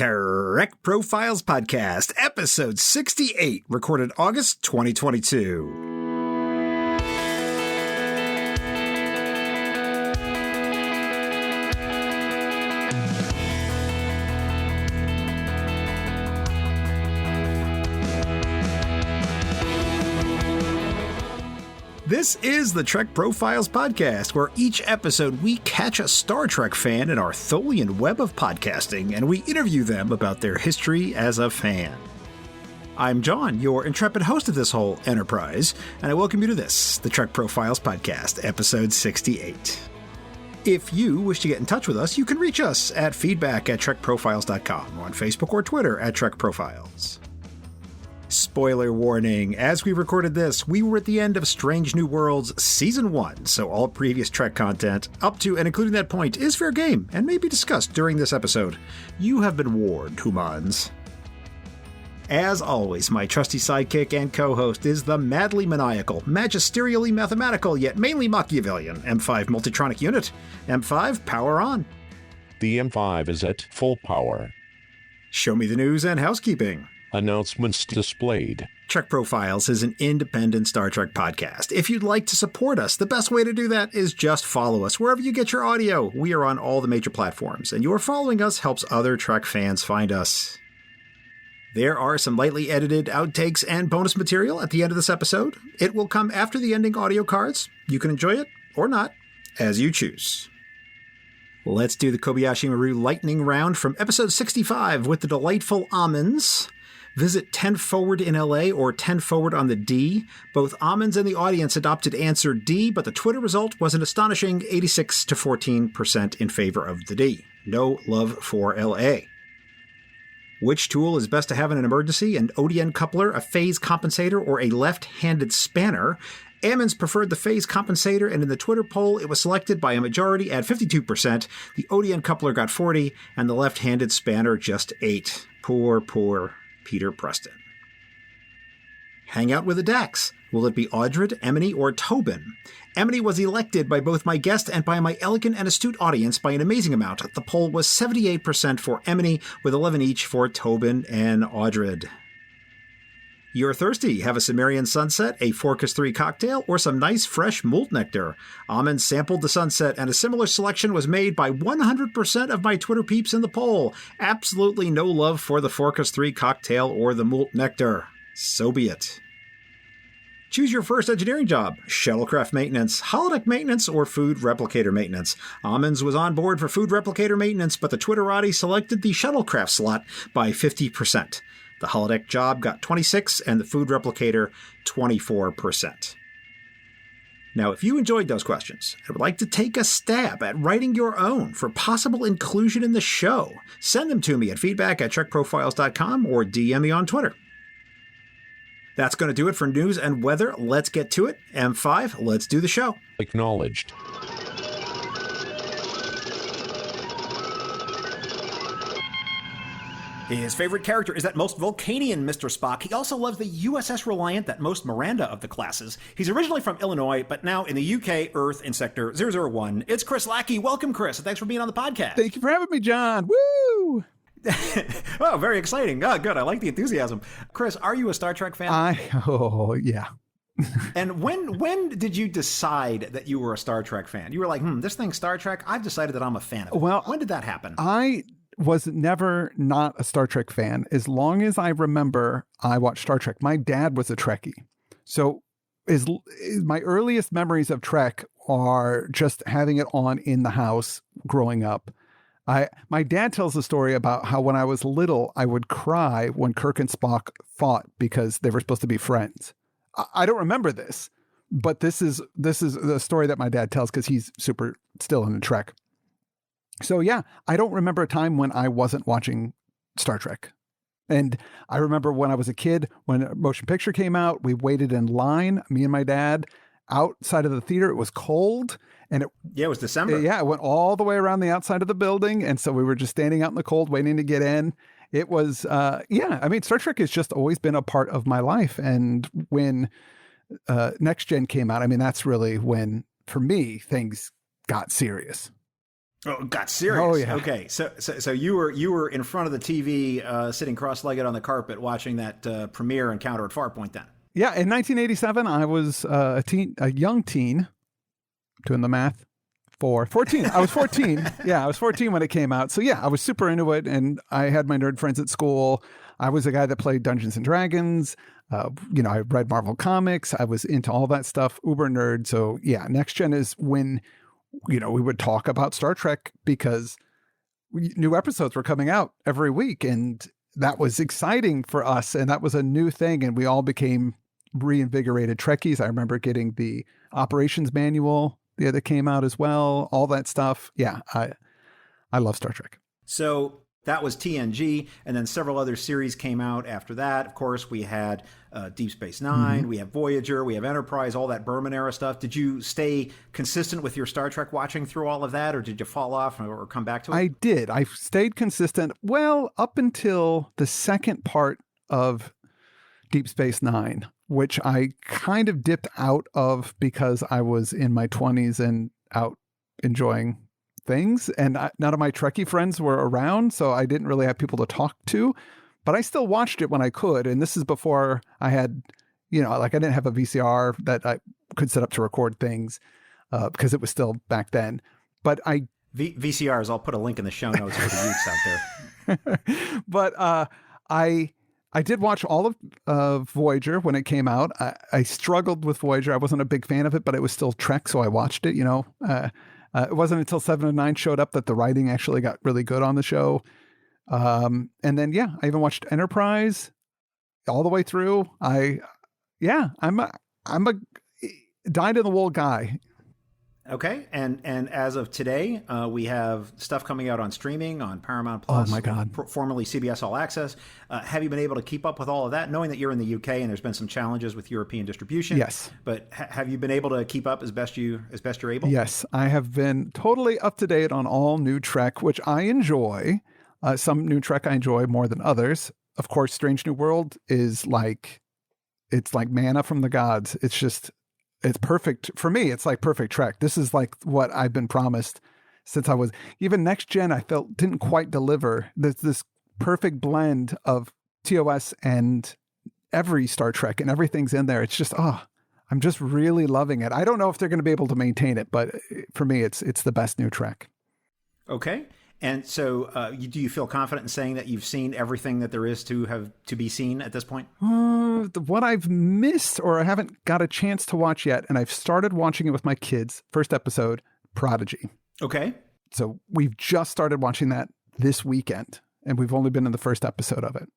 Trek Profiles Podcast, episode 68, recorded August 2022. This is the Trek Profiles Podcast, where each episode we catch a Star Trek fan in our Tholian web of podcasting, and we interview them about their history as a fan. I'm John, your intrepid host of this whole enterprise, and I welcome you to this, the Trek Profiles Podcast, episode 68. If you wish to get in touch with us, you can reach us at feedback@trekprofiles.com, or on Facebook or Twitter at Trek Profiles. Spoiler warning, as we recorded this, we were at the end of Strange New Worlds Season 1, so all previous Trek content, up to and including that point, is fair game and may be discussed during this episode. You have been warned, humans. As always, my trusty sidekick and co-host is the madly maniacal, magisterially mathematical, yet mainly Machiavellian M5 Multitronic Unit. M5, power on. The M5 is at full power. Show me the news and housekeeping. Announcements displayed. Trek Profiles is an independent Star Trek podcast. If you'd like to support us, the best way to do that is just follow us wherever you get your audio. We are on all the major platforms, and your following us helps other Trek fans find us. There are some lightly edited outtakes and bonus material at the end of this episode. It will come after the ending audio cards. You can enjoy it or not, as you choose. Let's do the Kobayashi Maru lightning round from episode 65 with the delightful Almonds. Visit 10 Forward in LA or 10 Forward on the D. Both Almonds and the audience adopted answer D, but the Twitter result was an astonishing 86 to 14% in favor of the D. No love for LA. Which tool is best to have in an emergency? An ODN coupler, a phase compensator, or a left-handed spanner? Ammons preferred the phase compensator, and in the Twitter poll, it was selected by a majority at 52%. The ODN coupler got 40%, and the left-handed spanner just 8%. Poor Peter Preston. Hang out with the Dax. Will it be Audred, Emily, or Tobin? Emily was elected by both my guest and by my elegant and astute audience by an amazing amount. The poll was 78% for Emily, with 11 each for Tobin and Audred. You're thirsty. Have a Sumerian sunset, a Forcus 3 cocktail, or some nice fresh malt nectar. Almond sampled the sunset, and a similar selection was made by 100% of my Twitter peeps in the poll. Absolutely no love for the Forcus 3 cocktail or the malt nectar. So be it. Choose your first engineering job: shuttlecraft maintenance, holodeck maintenance, or food replicator maintenance. Almonds was on board for food replicator maintenance, but the Twitterati selected the shuttlecraft slot by 50%. The holodeck job got 26%, and the food replicator 24%. Now, if you enjoyed those questions and would like to take a stab at writing your own for possible inclusion in the show, send them to me at feedback@trekprofiles.com or DM me on Twitter. That's going to do it for news and weather. Let's get to it. M5, let's do the show. Acknowledged. His favorite character is that most Vulcanian Mr. Spock. He also loves the USS Reliant, that most Miranda of the classes. He's originally from Illinois, but now in the UK, Earth, in Sector 001. It's Chris Lackey. Welcome, Chris. Thanks for being on the podcast. Thank you for having me, John. Woo! Oh, very exciting. Oh, good. I like the enthusiasm. Chris, are you a Star Trek fan? Yeah. And when did you decide that you were a Star Trek fan? You were like, this thing's Star Trek. I've decided that I'm a fan of it. Well, when did that happen? I was never not a Star Trek fan. As long as I remember, I watched Star Trek. My dad was a Trekkie. So my earliest memories of Trek are just having it on in the house growing up. My dad tells a story about how when I was little, I would cry when Kirk and Spock fought because they were supposed to be friends. I don't remember this, but this is the story that my dad tells because he's super still into Trek. So yeah, I don't remember a time when I wasn't watching Star Trek. And I remember when I was a kid, when a motion picture came out, we waited in line, me and my dad, outside of the theater. It was cold. And it was December. Yeah, it went all the way around the outside of the building. And so we were just standing out in the cold waiting to get in. It was, Star Trek has just always been a part of my life. And when Next Gen came out, that's really when, for me, things got serious. Oh, it got serious. Oh, yeah. Okay, so you were in front of the TV, sitting cross-legged on the carpet, watching that premiere Encounter at Farpoint. Then, Yeah, in 1987, I was a young teen, doing the math. 14. I was 14. Yeah, I was 14 when it came out. So yeah, I was super into it, and I had my nerd friends at school. I was a guy that played Dungeons and Dragons. I read Marvel comics. I was into all that stuff, uber nerd. So yeah, Next Gen is when, we would talk about Star Trek because new episodes were coming out every week, and that was exciting for us. And that was a new thing, and we all became reinvigorated Trekkies. I remember getting the operations manual that came out as well, all that stuff. Yeah, I love Star Trek. So that was TNG, and then several other series came out after that. Of course, we had Deep Space Nine, we have Voyager, we have Enterprise, all that Berman era stuff. Did you stay consistent with your Star Trek watching through all of that, or did you fall off or come back to it? I did. I stayed consistent, up until the second part of Deep Space Nine, which I kind of dipped out of because I was in my 20s and out enjoying things, and none of my Trekkie friends were around, so I didn't really have people to talk to, but I still watched it when I could. And this is before I had, I didn't have a VCR that I could set up to record things because it was still back then. But VCRs, I'll put a link in the show notes for the youths out there. But I did watch all of Voyager when it came out. I struggled with Voyager. I wasn't a big fan of it, but it was still Trek, so I watched it. It wasn't until 7 and 9 showed up that the writing actually got really good on the show. And then, I even watched Enterprise all the way through. I'm a dyed-in-the-wool guy. Okay, and as of today, we have stuff coming out on streaming on Paramount Plus. Oh my God! Formerly CBS All Access. Have you been able to keep up with all of that, knowing that you're in the UK and there's been some challenges with European distribution? Yes. But have you been able to keep up as best you're able? Yes, I have been totally up to date on all new Trek, which I enjoy. Some new Trek I enjoy more than others. Of course, Strange New World is it's like manna from the gods. It's perfect for me. It's like perfect Trek. This is like what I've been promised since I was even Next Gen. I felt didn't quite deliver this perfect blend of TOS and every Star Trek, and everything's in there. It's just, I'm just really loving it. I don't know if they're going to be able to maintain it, but for me, it's the best new Trek. Okay. And so do you feel confident in saying that you've seen everything that there is to be seen at this point? What I've missed or I haven't got a chance to watch yet, and I've started watching it with my kids, first episode, Prodigy. Okay. So we've just started watching that this weekend, and we've only been in the first episode of it.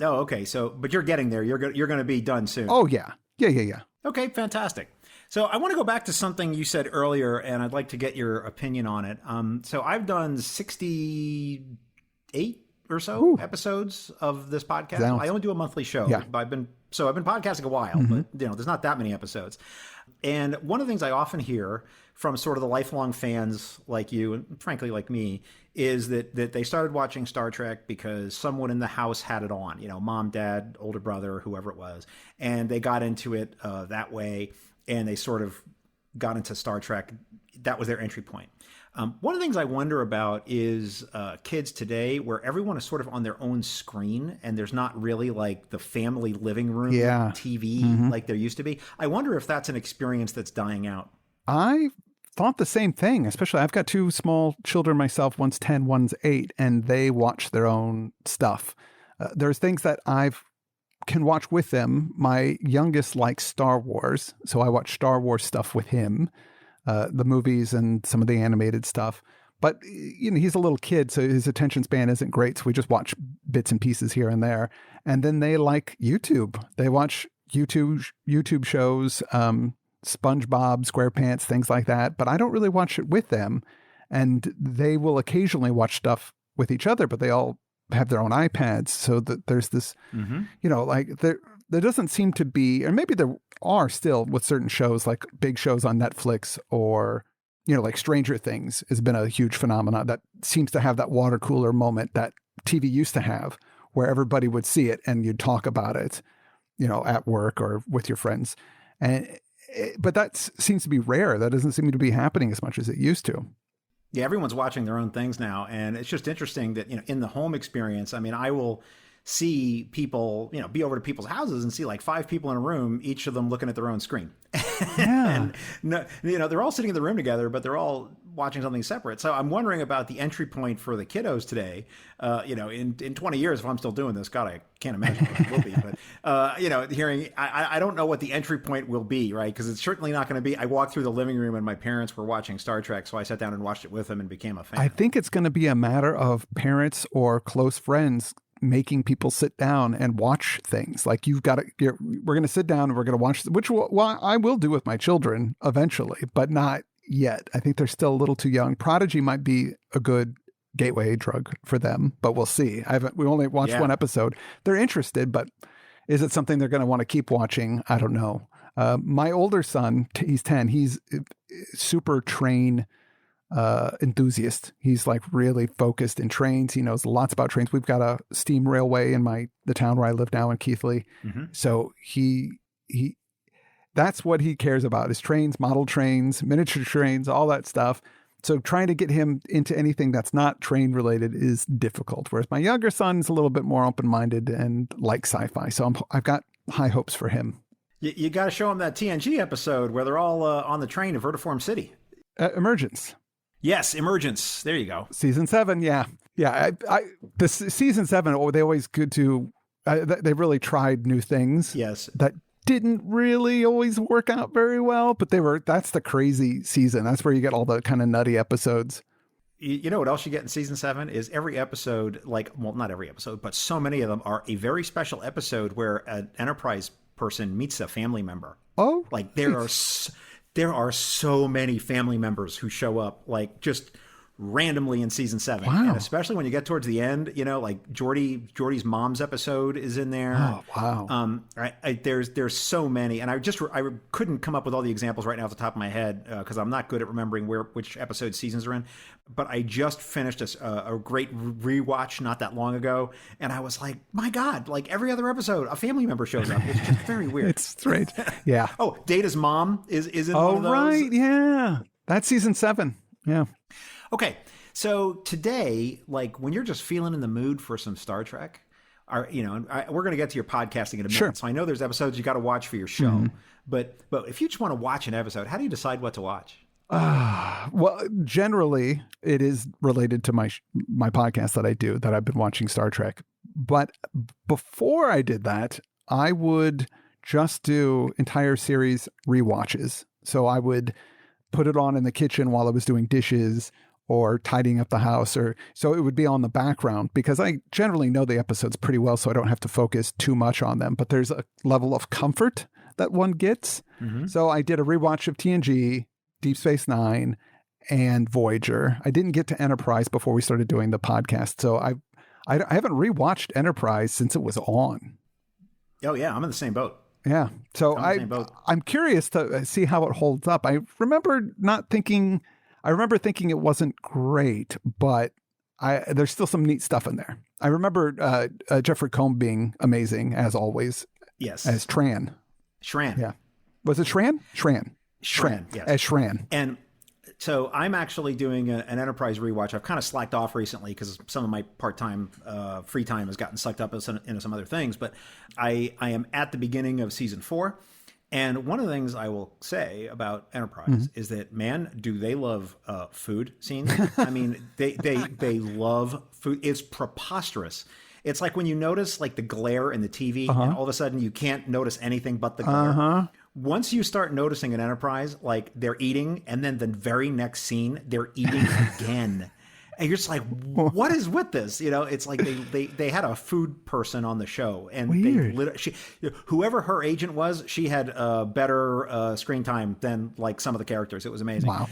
Oh, okay. So, but you're getting there. You're going to be done soon. Oh, yeah. Yeah. Okay, fantastic. So I want to go back to something you said earlier, and I'd like to get your opinion on it. So I've done 68 or so episodes of this podcast. I only do a monthly show. Yeah. I've been podcasting a while, but there's not that many episodes. And one of the things I often hear from sort of the lifelong fans like you, and frankly like me, is that they started watching Star Trek because someone in the house had it on, mom, dad, older brother, whoever it was, and they got into it that way. And they sort of got into Star Trek. That was their entry point. One of the things I wonder about is kids today, where everyone is sort of on their own screen, and there's not really like the family living room TV like there used to be. I wonder if that's an experience that's dying out. I thought the same thing, especially I've got 2 small children myself, one's 10, one's 8, and they watch their own stuff. There's things that can watch with them. My youngest likes Star Wars, so I watch Star Wars stuff with him, the movies and some of the animated stuff. But he's a little kid, so his attention span isn't great, so we just watch bits and pieces here and there. And then they like YouTube. They watch YouTube shows, SpongeBob, SquarePants, things like that. But I don't really watch it with them. And they will occasionally watch stuff with each other, but they all have their own iPads, so that there's this, there doesn't seem to be, or maybe there are still with certain shows, like big shows on Netflix, or, like Stranger Things has been a huge phenomenon that seems to have that water cooler moment that TV used to have, where everybody would see it and you'd talk about it, at work or with your friends. But that seems to be rare. That doesn't seem to be happening as much as it used to. Yeah, everyone's watching their own things now, and it's just interesting that in the home experience. I mean, I will see people, be over to people's houses and see like 5 people in a room, each of them looking at their own screen. Yeah. And they're all sitting in the room together, but they're all watching something separate. So I'm wondering about the entry point for the kiddos today. In 20 years, if I'm still doing this, God, I can't imagine what it will be. But I don't know what the entry point will be, right? Because it's certainly not going to be. I walked through the living room and my parents were watching Star Trek, so I sat down and watched it with them and became a fan. I think it's going to be a matter of parents or close friends making people sit down and watch things. Like we're going to sit down and we're going to watch, which I will do with my children eventually, but not yet. I think they're still a little too young. Prodigy might be a good gateway drug for them, but we'll see. We only watched one episode. They're interested, but is it something they're going to want to keep watching? I don't know. My older son, he's 10. He's super train enthusiast. He's like really focused in trains. He knows lots about trains. We've got a steam railway in the town where I live now in Keithley. Mm-hmm. So he that's what he cares about is trains, model trains, miniature trains, all that stuff. So trying to get him into anything that's not train related is difficult. Whereas my younger son's a little bit more open-minded and likes sci-fi. So I've got high hopes for him. You got to show him that TNG episode where they're all on the train to Vertiform City. Emergence. Yes, Emergence. There you go. Season 7, yeah. Yeah, season 7, they always good to, they really tried new things. Yes. That didn't really always work out very well, but that's the crazy season. That's where you get all the kind of nutty episodes. You know what else you get in season 7 is every episode, not every episode, but so many of them are a very special episode where an Enterprise person meets a family member. Oh, like there are so many family members who show up like just randomly in season 7. Wow. And especially when you get towards the end, like Geordi's mom's episode is in there. Oh, wow. There's so many. And I couldn't come up with all the examples right now off the top of my head because I'm not good at remembering which episode seasons are in. But I just finished a great rewatch not that long ago. And I was like, my God, like every other episode, a family member shows up. It's just very weird. It's strange. Yeah. Oh, Data's mom is in one of those. Oh, right. Yeah. That's season 7. Yeah. Okay, so today, like when you're just feeling in the mood for some Star Trek, we're going to get to your podcasting in a minute. Sure. So I know there's episodes you got to watch for your show, mm-hmm. but if you just want to watch an episode, how do you decide what to watch? Well, generally it is related to my podcast that I do, that I've been watching Star Trek. But before I did that, I would just do entire series rewatches. So I would put it on in the kitchen while I was doing dishes or tidying up the house, so it would be on the background because I generally know the episodes pretty well, so I don't have to focus too much on them. But there's a level of comfort that one gets. Mm-hmm. So I did a rewatch of TNG, Deep Space Nine, and Voyager. I didn't get to Enterprise before we started doing the podcast, so I haven't rewatched Enterprise since it was on. Oh yeah, I'm in the same boat. Yeah, so I'm curious to see how it holds up. I remember thinking it wasn't great, but there's still some neat stuff in there. I remember Jeffrey Combs being amazing, as always. Yes. As Shran. Yeah. Was it Shran? Shran, yes. As Shran. And so I'm actually doing an Enterprise rewatch. I've kind of slacked off recently because some of my part-time free time has gotten sucked up into some other things. But I am at the beginning of season 4. And one of the things I will say about Enterprise mm-hmm. is that, man, do they love food scenes? I mean, they love food. It's preposterous. It's like when you notice like the glare in the TV and all of a sudden you can't notice anything but the glare. Once you start noticing an Enterprise, like they're eating and then the very next scene, they're eating again. And you're just like, what is with this? It's like they had a food person on the show, and whoever her agent was, she had better screen time than like some of the characters. It was amazing. Wow.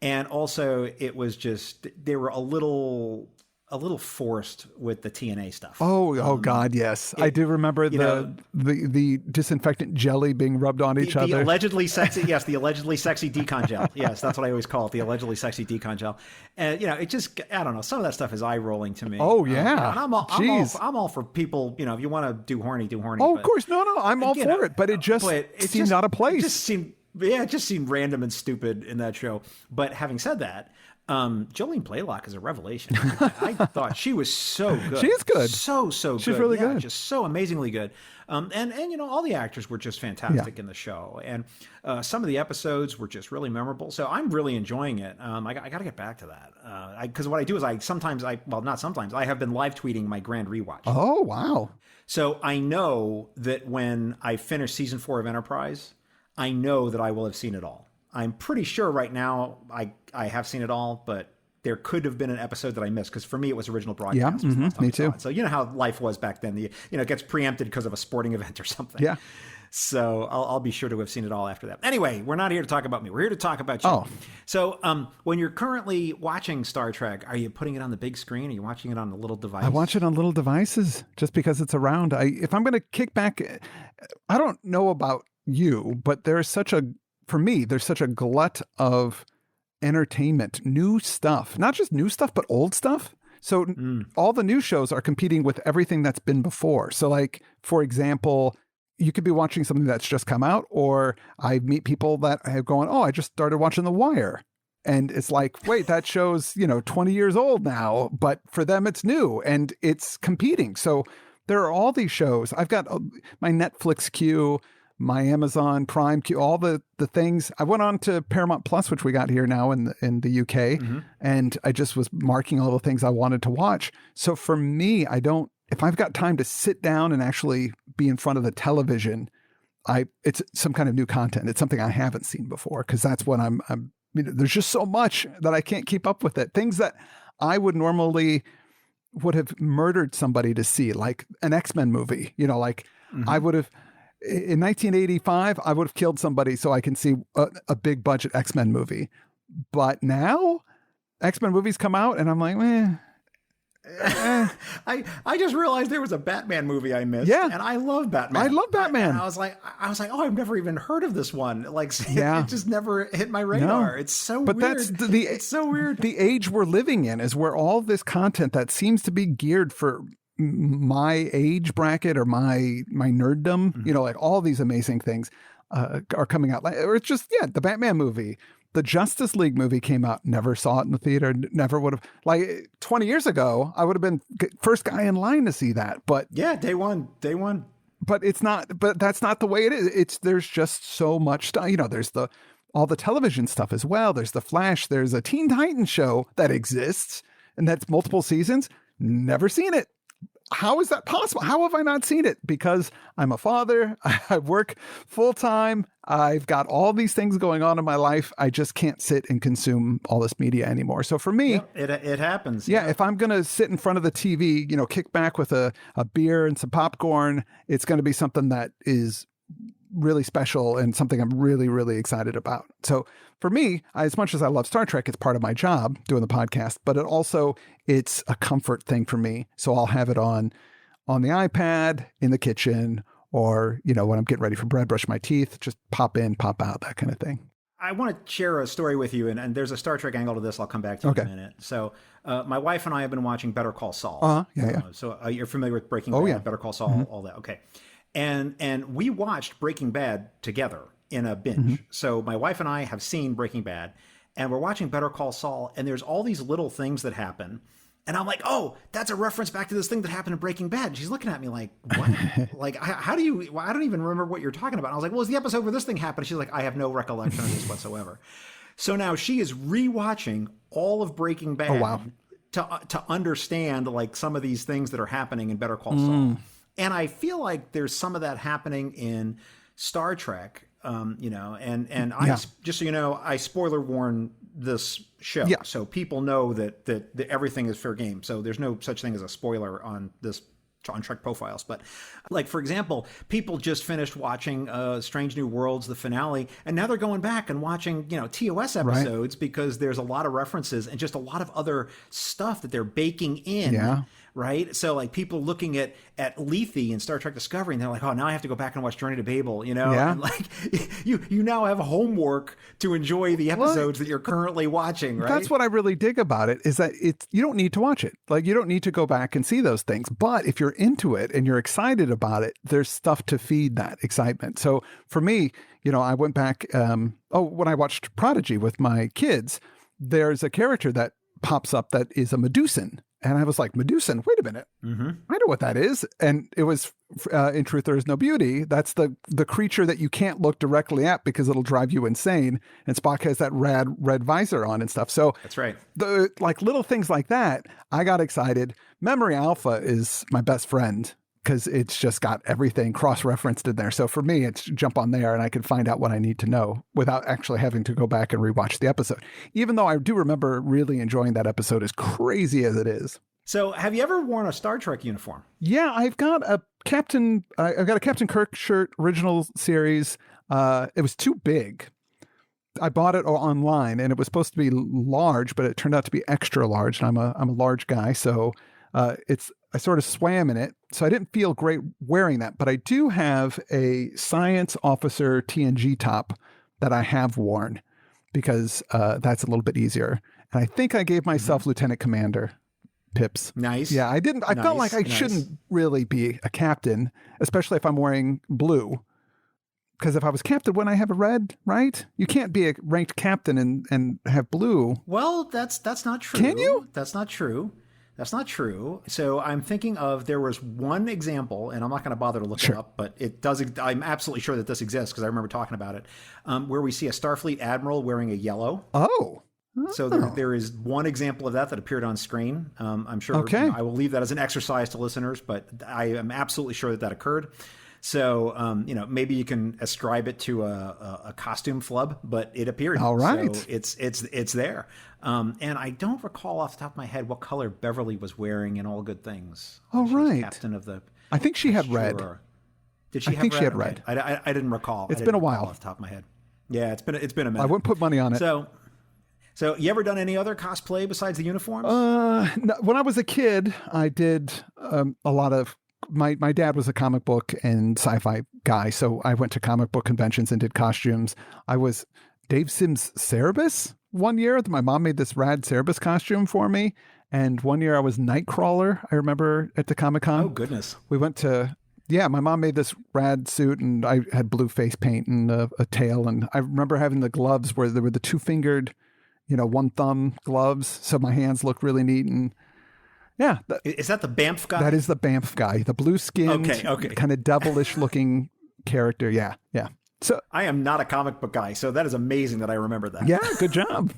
And also it was just they were a little forced with the TNA stuff. Oh God, yes. I do remember the disinfectant jelly being rubbed on each other. The allegedly sexy decon gel. Yes, that's what I always call it, the allegedly sexy decon gel. And it just, I don't know, some of that stuff is eye-rolling to me. Oh yeah. And I'm all for people, if you want to do horny, do horny. Oh, of course. No, I'm all for it, but it just seemed out of place. It just seemed random and stupid in that show. But having said that, Jolene Blaylock is a revelation. I thought she was so good. She is good. So good. She's really good. Just so amazingly good. And all the actors were just fantastic in the show. And some of the episodes were just really memorable. So I'm really enjoying it. I got to get back to that. Because what I do is I have been live tweeting my grand rewatch. Oh, wow. So I know that when I finish season 4 of Enterprise, I know that I will have seen it all. I'm pretty sure right now I have seen it all, but there could have been an episode that I missed because for me it was original broadcast. Yeah, me too. So you know how life was back then. It gets preempted because of a sporting event or something. Yeah. So I'll be sure to have seen it all after that. Anyway, we're not here to talk about me. We're here to talk about you. Oh. So when you're currently watching Star Trek, are you putting it on the big screen? Are you watching it on a little device? I watch it on little devices just because it's around. If I'm going to kick back, I don't know about you, but there's such a glut of entertainment, new stuff, not just new stuff, but old stuff. So all the new shows are competing with everything that's been before. So like, for example, you could be watching something that's just come out, or I meet people that have gone, oh, I just started watching The Wire. And it's like, wait, that show's, 20 years old now, but for them it's new and it's competing. So there are all these shows. I've got my Netflix queue, my Amazon Prime queue, all the things. I went on to Paramount Plus, which we got here now in the UK, and I just was marking all the things I wanted to watch. So for me, if I've got time to sit down and actually be in front of the television, it's some kind of new content. It's something I haven't seen before, because that's what there's just so much that I can't keep up with it. Things that I would have murdered somebody to see, like an X-Men movie, I would have, in 1985, I would have killed somebody so I can see a big budget X-Men movie. But now X-Men movies come out and I'm like, I just realized there was a Batman movie I missed. Yeah. And I love Batman. I love Batman. And I was like, oh, I've never even heard of this one. It just never hit my radar. No. It's so but weird. It's so weird. The age we're living in is where all this content that seems to be geared for my age bracket or my nerddom, like all these amazing things are coming out. Or it's just, the Batman movie. The Justice League movie came out, never saw it in the theater, never would have. 20 years ago, I would have been first guy in line to see that. But yeah, day one. But it's not. But that's not the way it is. There's just so much stuff. There's all the television stuff as well. There's the Flash. There's a Teen Titans show that exists, and that's multiple seasons. Never seen it. How is that possible? How have I not seen it? Because I'm a father. I work full time. I've got all these things going on in my life. I just can't sit and consume all this media anymore. So for me, it happens. Yeah. If I'm going to sit in front of the TV, kick back with a beer and some popcorn, it's going to be something that is really special and something I'm really, really excited about. So for me, as much as I love Star Trek, it's part of my job doing the podcast, but it's a comfort thing for me. So I'll have it on the iPad, in the kitchen, or, when I'm getting ready for bread, brush my teeth, just pop in, pop out, that kind of thing. I want to share a story with you, and there's a Star Trek angle to this. I'll come back to in a minute. So my wife and I have been watching Better Call Saul. Yeah. So you're familiar with Breaking Bad, yeah. Better Call Saul, all that. Okay. And we watched Breaking Bad together in a binge. So my wife and I have seen Breaking Bad, and we're watching Better Call Saul, and there's all these little things that happen. And I'm like, oh, that's a reference back to this thing that happened in Breaking Bad. And she's looking at me like, what? How do you, I don't even remember what you're talking about. And I was like, well, it's the episode where this thing happened. She's like, I have no recollection of this whatsoever. So now she is rewatching all of Breaking Bad to understand some of these things that are happening in Better Call Saul. And I feel like there's some of that happening in Star Trek, I just so you know, I spoiler warn this show, so people know that everything is fair game. So there's no such thing as a spoiler on Trek Profiles. But for example, people just finished watching Strange New Worlds, the finale, and now they're going back and watching, TOS episodes because there's a lot of references and just a lot of other stuff that they're baking in. Yeah. Right. So people looking at Lethe in Star Trek Discovery, and they're like, oh, now I have to go back and watch Journey to Babel, Yeah. And you now have homework to enjoy the episodes that you're currently watching, right? That's what I really dig about it, is that you don't need to watch it. You don't need to go back and see those things. But if you're into it and you're excited about it, there's stuff to feed that excitement. So for me, I went back, when I watched Prodigy with my kids, there's a character that pops up that is a Medusan. And I was like, Medusan, wait a minute. Mm-hmm. I know what that is. And it was, In Truth, There Is No Beauty. That's the creature that you can't look directly at because it'll drive you insane. And Spock has that rad red visor on and stuff. So that's right. The little things like that, I got excited. Memory Alpha is my best friend because it's just got everything cross-referenced in there. So for me, it's jump on there and I can find out what I need to know without actually having to go back and rewatch the episode. Even though I do remember really enjoying that episode, as crazy as it is. So have you ever worn a Star Trek uniform? Yeah, I've got a Captain Kirk shirt, original series. It was too big. I bought it online and it was supposed to be large, but it turned out to be extra large. And I'm a large guy, so I sort of swam in it, so I didn't feel great wearing that. But I do have a Science Officer TNG top that I have worn because that's a little bit easier. And I think I gave myself Lieutenant Commander pips. Nice. Yeah, I didn't. I felt like I shouldn't really be a captain, especially if I'm wearing blue. Because if I was captain, wouldn't I have a red, right? You can't be a ranked captain and have blue. Well, that's not true. Can you? That's not true. That's not true. So I'm thinking of, there was one example, and I'm not going to bother to look it up, but it does. I'm absolutely sure that this exists because I remember talking about it, where we see a Starfleet admiral wearing a yellow. Oh. So there is one example of that appeared on screen. I'm sure I will leave that as an exercise to listeners, but I am absolutely sure that occurred. So, maybe you can ascribe it to a costume flub, but it appeared. All right. So it's there. And I don't recall off the top of my head what color Beverly was wearing in All Good Things. Oh, she was right. captain of the. I think she had red. Did she? I think she had red. I didn't recall. It's been a while off the top of my head. Yeah, it's been a minute. I wouldn't put money on it. So you ever done any other cosplay besides the uniforms? No, when I was a kid, I did a lot of. My dad was a comic book and sci-fi guy, so I went to comic book conventions and did costumes. I was Dave Sims' Cerebus one year. My mom made this rad Cerebus costume for me, and one year I was Nightcrawler. I remember at the Comic-Con. Oh goodness! We went to my mom made this rad suit, and I had blue face paint and a tail, and I remember having the gloves where there were the 2-fingered, one thumb gloves, so my hands looked really neat. And yeah. Is that the Banff guy? That is the Banff guy. The blue skinned, kind of devilish looking character. Yeah. Yeah. So I am not a comic book guy, so that is amazing that I remember that. Yeah. Good job.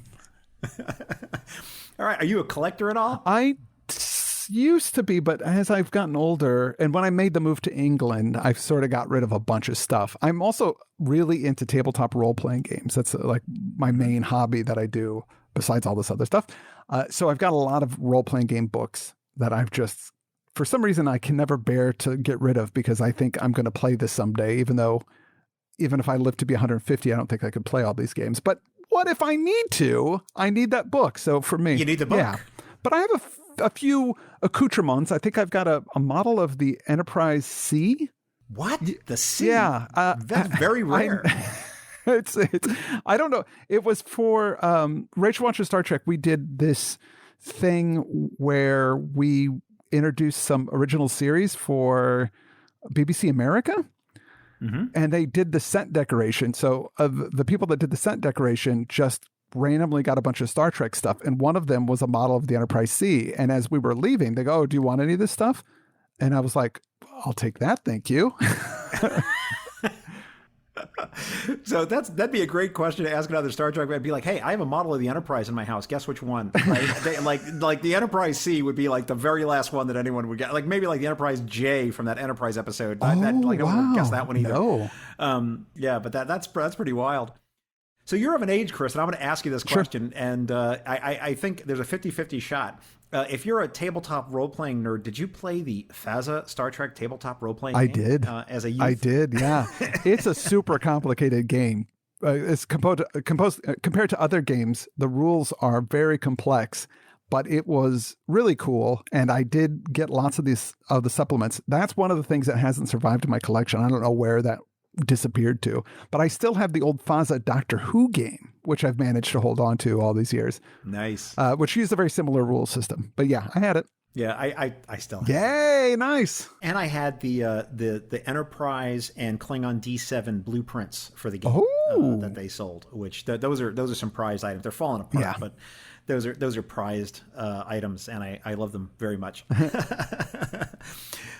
All right. Are you a collector at all? I used to be, but as I've gotten older and when I made the move to England, I've sort of got rid of a bunch of stuff. I'm also really into tabletop role-playing games. That's like my main hobby that I do besides all this other stuff. So I've got a lot of role-playing game books that I've just, for some reason, I can never bear to get rid of because I think I'm going to play this someday, even if I live to be 150, I don't think I could play all these games. But what if I need to? I need that book. So for me... You need the book. Yeah. But I have a few accoutrements. I think I've got a model of the Enterprise C. What? The C? Yeah. That's very rare. It's I don't know. It was for Rachel watches Star Trek. We did this thing where we introduced some original series for BBC America. Mm-hmm. And they did the set decoration. So the people that did the set decoration just randomly got a bunch of Star Trek stuff. And one of them was a model of the Enterprise C. And as we were leaving, they go, "Oh, do you want any of this stuff?" And I was like, "I'll take that. Thank you." So that'd be a great question to ask another Star Trek. I'd be like, "Hey, I have a model of the Enterprise in my house. Guess which one?" Right? like the Enterprise C would be like the very last one that anyone would get. Like maybe like the Enterprise J from that Enterprise episode. Oh, I wouldn't guess that one either. No. Yeah, but that's pretty wild. So you're of an age, Chris, and I'm going to ask you this question, and I think there's a 50-50 shot. If you're a tabletop role-playing nerd, did you play the FASA Star Trek tabletop role-playing game? I did. As a youth? I did, yeah. It's a super complicated game. It's composed compared to other games, the rules are very complex, but it was really cool, and I did get lots of the supplements. That's one of the things that hasn't survived in my collection. I don't know where that disappeared to, but I still have the old FASA Doctor Who game, which I've managed to hold on to all these years. Nice. Which used a very similar rule system. But yeah, I had it. Yeah, I still have. Yay, nice. And I had the Enterprise and Klingon D7 blueprints for the game that they sold, which those are some prized items. They're falling apart, but those are prized items, and I love them very much.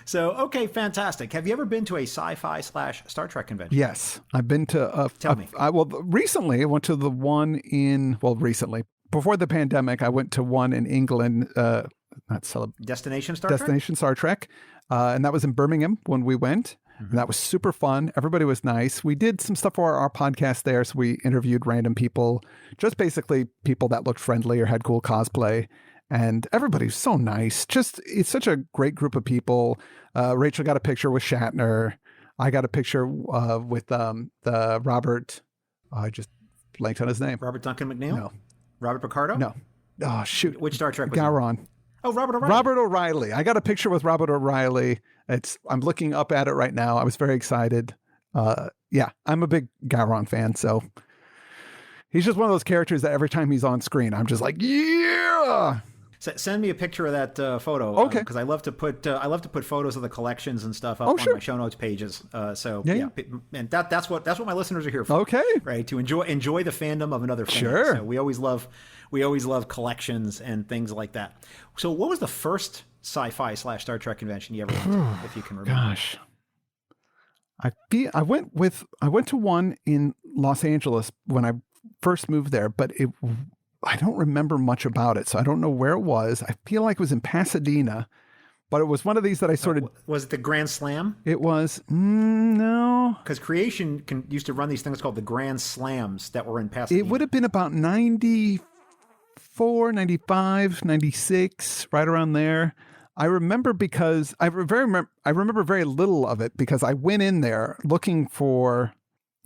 So, okay, fantastic. Have you ever been to a sci-fi / Star Trek convention? Yes, I've been to. Tell me. Recently I went to the one before the pandemic, I went to one in England. Destination Star Trek, and that was in Birmingham when we went. And that was super fun. Everybody was nice. We did some stuff for our podcast there. So we interviewed random people, just basically people that looked friendly or had cool cosplay. And everybody was so nice. It's such a great group of people. Rachel got a picture with Shatner. I got a picture with the Robert. I just blanked on his name. Robert Duncan McNeil? No. Robert Picardo? No. Oh, shoot. Which Star Trek was Gowron. It? Oh, Robert O'Reilly. Robert O'Reilly. I got a picture with Robert O'Reilly. I'm looking up at it right now. I was very excited. I'm a big Gowron fan, so he's just one of those characters that every time he's on screen, I'm just like, yeah. Send me a picture of that photo. Okay. Because I love to put photos of the collections and stuff up on my show notes pages. And that's what my listeners are here for. Okay. Right, to enjoy the fandom of another fan. Sure. So we always love collections and things like that. So what was the first sci-fi / Star Trek convention you ever went to, if you can remember? Gosh. I went to one in Los Angeles when I first moved there, but I don't remember much about it, so I don't know where it was. I feel like it was in Pasadena, but it was one of these that I sort of... Was it the Grand Slam? It was... no. Because Creation used to run these things called the Grand Slams that were in Pasadena. It would have been about 94, 95, 96, right around there. I remember because... I remember very little of it because I went in there looking for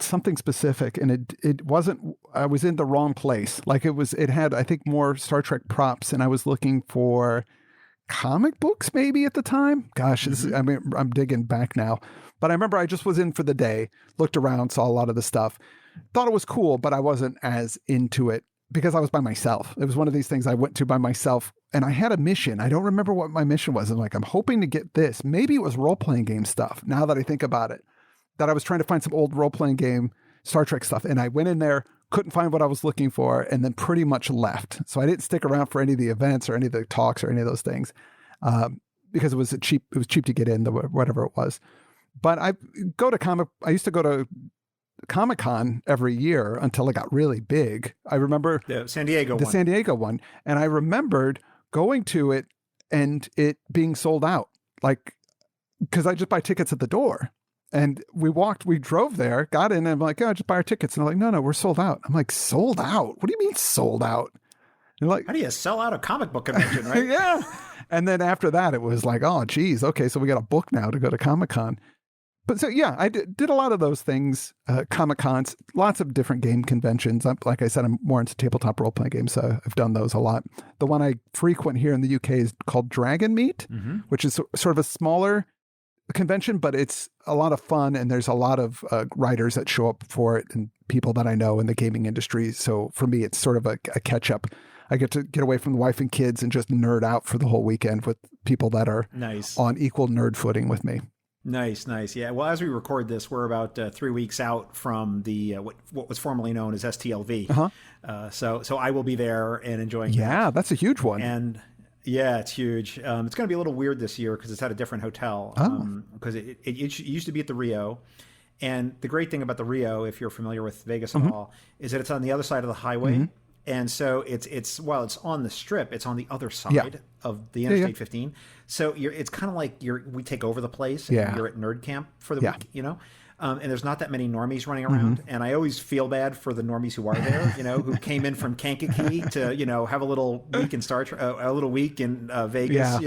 something specific, and it wasn't. I was in the wrong place. Like it had, I think, more Star Trek props, and I was looking for comic books maybe at the time. Gosh, I'm digging back now, but I remember I just was in for the day, looked around, saw a lot of the stuff, thought it was cool, but I wasn't as into it because I was by myself. It was one of these things I went to by myself, and I had a mission. I don't remember what my mission was. I'm hoping to get this. Maybe it was role-playing game stuff, now that I think about it. That I was trying to find some old role-playing game Star Trek stuff. And I went in there, couldn't find what I was looking for, and then pretty much left. So I didn't stick around for any of the events or any of the talks or any of those things because it was cheap to get in, whatever it was. But I used to go to Comic-Con every year until it got really big. I remember the San Diego one. And I remembered going to it and it being sold out. Because I just buy tickets at the door. And we drove there, got in, and I'm like, just buy our tickets. And they're like, no, we're sold out. I'm like, sold out? What do you mean sold out? And they're like, how do you sell out a comic book convention, right? Yeah. And then after that, it was like, oh, geez, okay, so we got a book now to go to Comic-Con. But so, yeah, I did a lot of those things, Comic-Cons, lots of different game conventions. Like I said, I'm more into tabletop role-playing games, so I've done those a lot. The one I frequent here in the UK is called Dragon Meet, which is sort of a smaller convention, but it's a lot of fun, and there's a lot of writers that show up for it and people that I know in the gaming industry. So for me, it's sort of a catch-up. I get to get away from the wife and kids and just nerd out for the whole weekend with people that are on equal nerd footing with me. Nice. Yeah. Well, as we record this, we're about 3 weeks out from the what was formerly known as STLV. So I will be there and enjoying. Yeah, that's a huge one. And yeah, it's huge. It's going to be a little weird this year because it's at a different hotel. Because it used to be at the Rio. And the great thing about the Rio, if you're familiar with Vegas at all, is that it's on the other side of the highway. And so it's while it's on the Strip, it's on the other side of the Interstate 15. So it's kind of like we take over the place and you're at nerd camp for the week, and there's not that many normies running around. And I always feel bad for the normies who are there, who came in from Kankakee to, have a little week in a little week in Vegas,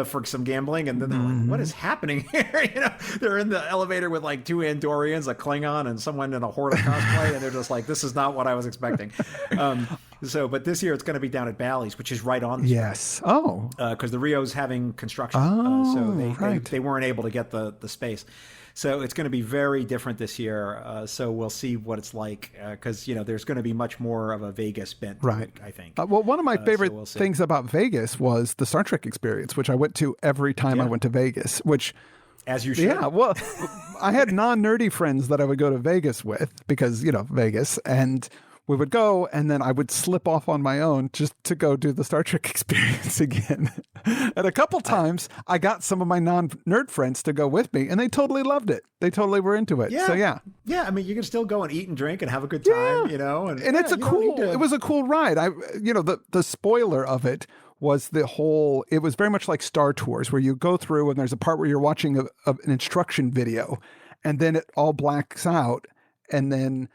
for some gambling. And then they're like, what is happening here? They're in the elevator with like 2 Andorians, a Klingon, and someone in a Horta cosplay. And they're just like, this is not what I was expecting. So, but this year it's going to be down at Bally's, which is right on the Yes. Oh. because the Rio's having construction. Oh, so right. they weren't able to get the space. So it's going to be very different this year. So we'll see what it's like because, there's going to be much more of a Vegas bent, Right. I think. Well, one of my favorite we'll see. things about Vegas was the Star Trek experience, which I went to every time I went to Vegas, which... As you should. Yeah, well, I had non-nerdy friends that I would go to Vegas with because, Vegas, and we would go and then I would slip off on my own just to go do the Star Trek experience again. And a couple times I got some of my non-nerd friends to go with me and they totally loved it. They totally were into it. Yeah. So, yeah. Yeah, I mean, you can still go and eat and drink and have a good time, And it's it was a cool ride. The spoiler of it was it was very much like Star Tours where you go through and there's a part where you're watching an instruction video and then it all blacks out and then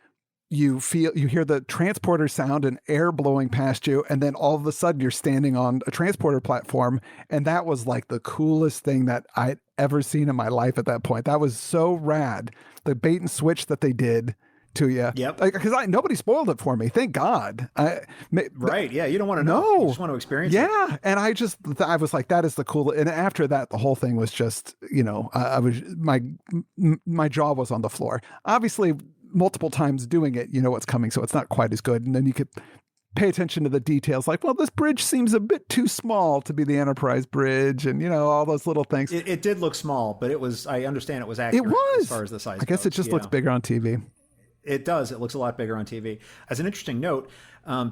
you hear the transporter sound and air blowing past you. And then all of a sudden you're standing on a transporter platform. And that was like the coolest thing that I'd ever seen in my life at that point. That was so rad. The bait and switch that they did to you. Yep. Because nobody spoiled it for me. Thank God. Right. Yeah. You don't want to know. No. You just want to experience it. Yeah. And I was like, that is the coolest. And after that, the whole thing was just, my jaw was on the floor. Obviously, multiple times doing it, you know what's coming. So it's not quite as good. And then you could pay attention to the details like, well, this bridge seems a bit too small to be the Enterprise bridge. And, all those little things. It did look small, but I understand it was accurate as far as the size I guess goes. it just looks bigger on TV. It does. It looks a lot bigger on TV. As an interesting note,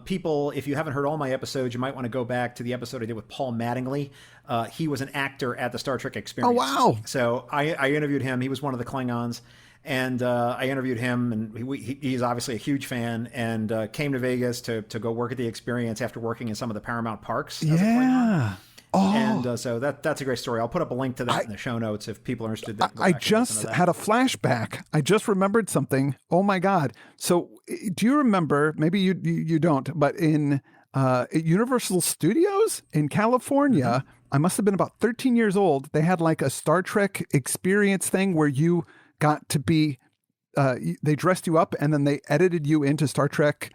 people, if you haven't heard all my episodes, you might want to go back to the episode I did with Paul Mattingly. He was an actor at the Star Trek experience. Oh, wow. So I interviewed him. He was one of the Klingons. And I interviewed him, and he's obviously a huge fan, and came to Vegas to go work at the experience after working in some of the Paramount parks. As a Klingon. Oh. And so that's a great story. I'll put up a link to that in the show notes if people are interested. I just had a flashback. I just remembered something. Oh my God. So do you remember, maybe you don't, but in at Universal Studios in California, I must have been about 13 years old. They had like a Star Trek experience thing where you got to be, they dressed you up and then they edited you into Star Trek.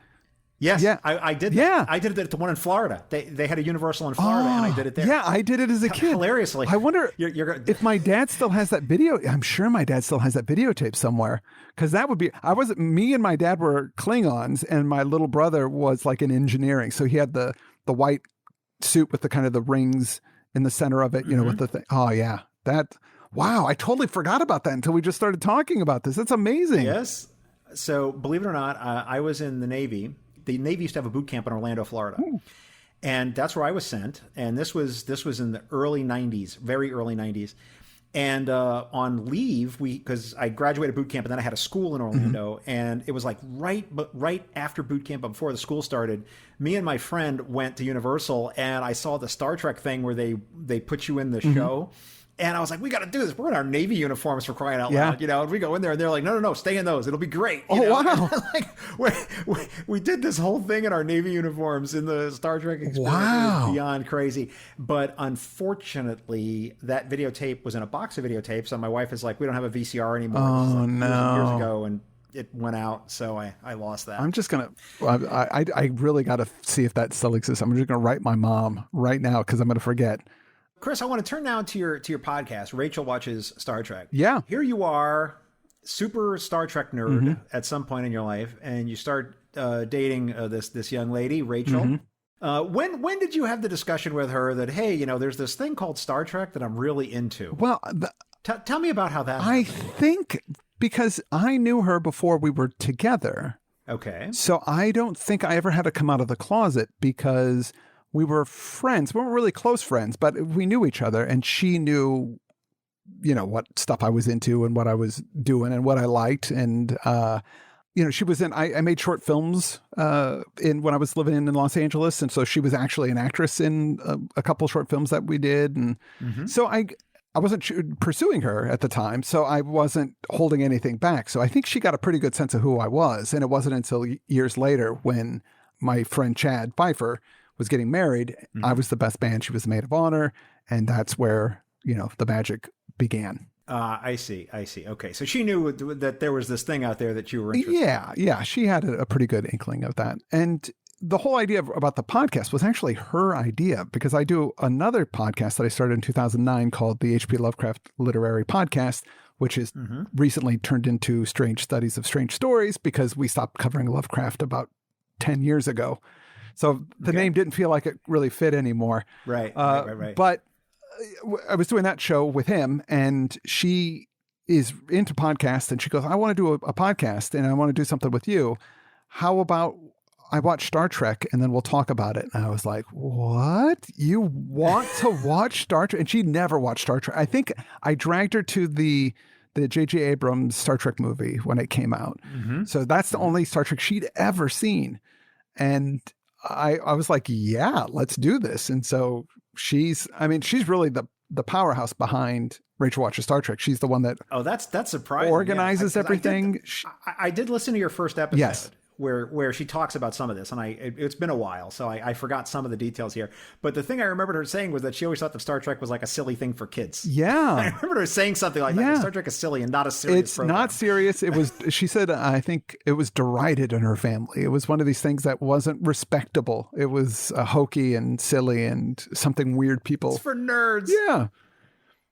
Yes, yeah. I did. Yeah. I did it at the one in Florida. They had a Universal in Florida, and I did it there. Yeah, I did it as a kid. Hilariously. I wonder if my dad still has that video. I'm sure my dad still has that videotape somewhere. Because that would be, me and my dad were Klingons, and my little brother was like in engineering. So he had the white suit with the kind of the rings in the center of it, with the thing. Oh, yeah. Wow, I totally forgot about that until we just started talking about this. That's amazing. Yes. So believe it or not, I was in the Navy. The Navy used to have a boot camp in Orlando, Florida. Ooh. And that's where I was sent. And this was in the early 90s, very early 90s. And on leave, because I graduated boot camp and then I had a school in Orlando, and it was like right after boot camp, but before the school started, me and my friend went to Universal, and I saw the Star Trek thing where they put you in the show. And I was like, we got to do this. We're in our Navy uniforms for crying out loud, And we go in there, and they're like, no, stay in those. It'll be great. Wow! we did this whole thing in our Navy uniforms in the Star Trek experience. Wow! It was beyond crazy. But unfortunately, that videotape was in a box of videotapes, and my wife is like, we don't have a VCR anymore. Oh, years ago, and it went out, so I lost that. I'm just gonna. I really got to see if that still exists. I'm just gonna write my mom right now because I'm gonna forget. Chris, I want to turn now to your podcast. Rachel watches Star Trek. Yeah. Here you are, super Star Trek nerd at some point in your life, and you start dating this young lady, Rachel. When did you have the discussion with her that, hey, there's this thing called Star Trek that I'm really into? Well, tell me about how that I happened. think because I knew her before we were together. Okay. So I don't think I ever had to come out of the closet because we were friends. We weren't really close friends, but we knew each other, and she knew, what stuff I was into and what I was doing and what I liked. And, she was I made short films when I was living in Los Angeles. And so she was actually an actress in a couple short films that we did. And so I wasn't pursuing her at the time, so I wasn't holding anything back. So I think she got a pretty good sense of who I was. And it wasn't until years later when my friend Chad Pfeiffer was getting married. I was the best man. She was the maid of honor. And that's where, the magic began. I see. Okay. So she knew that there was this thing out there that you were interested in. Yeah. She had a pretty good inkling of that. And the whole idea about the podcast was actually her idea, because I do another podcast that I started in 2009 called the H.P. Lovecraft Literary Podcast, which is recently turned into Strange Studies of Strange Stories because we stopped covering Lovecraft about 10 years ago. So the name didn't feel like it really fit anymore. Right. But I was doing that show with him, and she is into podcasts, and she goes, I want to do a podcast and I want to do something with you. How about I watch Star Trek and then we'll talk about it? And I was like, what? You want to watch Star Trek? And she never watched Star Trek. I think I dragged her to the J.J. Abrams Star Trek movie when it came out. So that's the only Star Trek she'd ever seen. And I was like, yeah, let's do this. And so she's really the powerhouse behind Rachel Watches Star Trek. She's the one that that's surprising. Organizes everything. I did listen to your first episode. Yes. Where she talks about some of this, and it's been a while, so I forgot some of the details here. But the thing I remembered her saying was that she always thought that Star Trek was like a silly thing for kids. Yeah. I remember her saying something like that. Star Trek is silly and not a serious It's program. not serious. It was, she said, I think it was derided in her family. It was one of these things that wasn't respectable. It was hokey and silly and something weird people. It's for nerds. Yeah.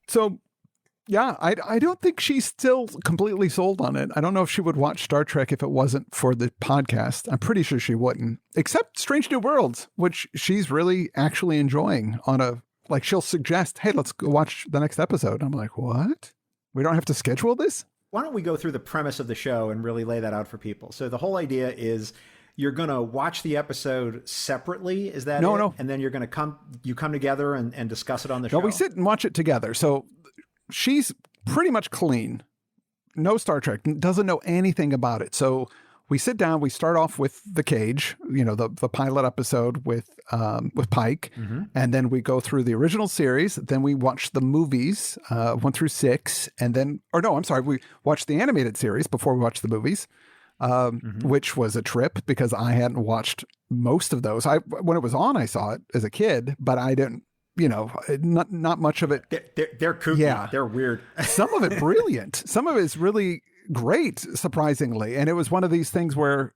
So, yeah, I don't think she's still completely sold on it. I don't know if she would watch Star Trek if it wasn't for the podcast. I'm pretty sure she wouldn't, except Strange New Worlds, which she's really actually enjoying she'll suggest, hey, let's go watch the next episode. I'm like, what? We don't have to schedule this? Why don't we go through the premise of the show and really lay that out for people? So the whole idea is you're going to watch the episode separately. Is that it? No. And then you're going to come together and discuss it on the show? No, we sit and watch it together. So she's pretty much clean. No Star Trek, doesn't know anything about it. So we sit down, we start off with The Cage, the pilot episode with Pike. And then we go through the original series. Then we watch the movies, 1 through 6. And then, we watched the animated series before we watched the movies, which was a trip because I hadn't watched most of those. When it was on, I saw it as a kid, but I didn't, not much of it. They're kooky. Yeah. They're weird. Some of it brilliant. Some of it's really great, surprisingly. And it was one of these things where,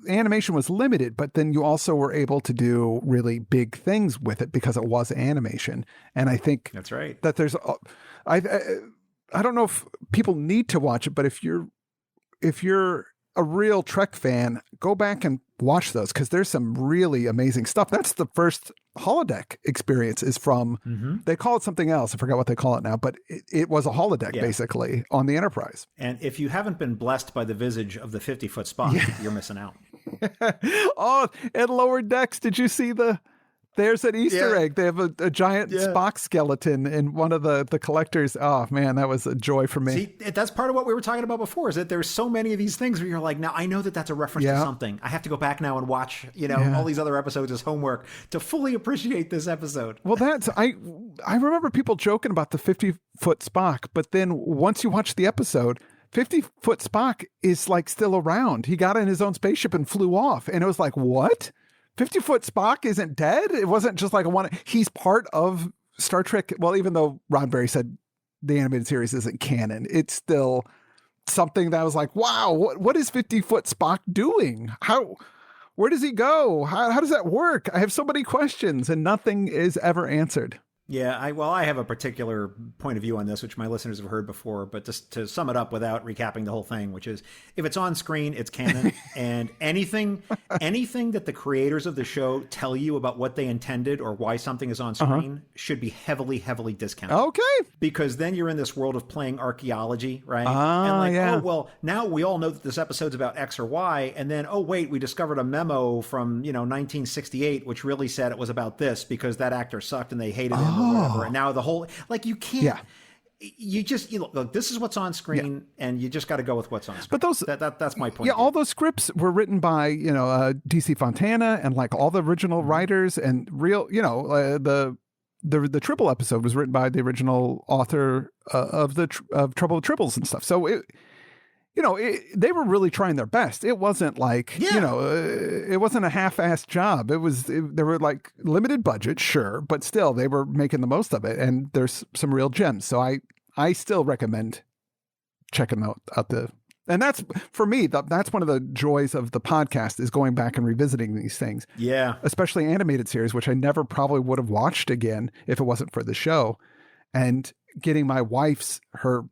animation was limited, but then you also were able to do really big things with it because it was animation. And I think that's right. That there's, I don't know if people need to watch it, but if you're a real Trek fan, go back and watch those because there's some really amazing stuff. That's the first holodeck experience is from, they call it something else. I forgot what they call it now, but it was a holodeck basically on the Enterprise. And if you haven't been blessed by the visage of the 50-foot Spock, you're missing out. Oh, and Lower Decks, did you see there's an Easter egg. They have a giant Spock skeleton in one of the collectors. Oh, man, that was a joy for me. See, that's part of what we were talking about before, is that there's so many of these things where you're like, now I know that that's a reference to something. I have to go back now and watch, all these other episodes as homework to fully appreciate this episode. Well, I remember people joking about the 50-foot Spock, but then once you watch the episode, 50-foot Spock is like still around. He got in his own spaceship and flew off. And it was like, what? 50-foot Spock isn't dead? It wasn't just like he's part of Star Trek. Well, even though Roddenberry said the animated series isn't canon, it's still something that was like, wow, what is 50-foot Spock doing? Where does he go? How does that work? I have so many questions and nothing is ever answered. Yeah, I have a particular point of view on this, which my listeners have heard before, but just to sum it up without recapping the whole thing, which is if it's on screen, it's canon, and anything that the creators of the show tell you about what they intended or why something is on screen should be heavily, heavily discounted. Okay. Because then you're in this world of playing archaeology, right? Oh, well, now we all know that this episode's about X or Y, and then, oh, wait, we discovered a memo from, 1968, which really said it was about this because that actor sucked and they hated him. Or whatever. And now the whole, you can't, you just, look, this is what's on screen and you just got to go with what's on screen. But that's my point. Yeah. All those scripts were written by, DC Fontana and all the original writers and real, the Tribble episode was written by the original author of Trouble with Tribbles and stuff. So they were really trying their best. It wasn't it wasn't a half-assed job. There were limited budget, sure, but still they were making the most of it. And there's some real gems. So I still recommend checking out the And that's, for me, that's one of the joys of the podcast is going back and revisiting these things. Yeah. Especially animated series, which I never probably would have watched again if it wasn't for the show. And getting my wife's, her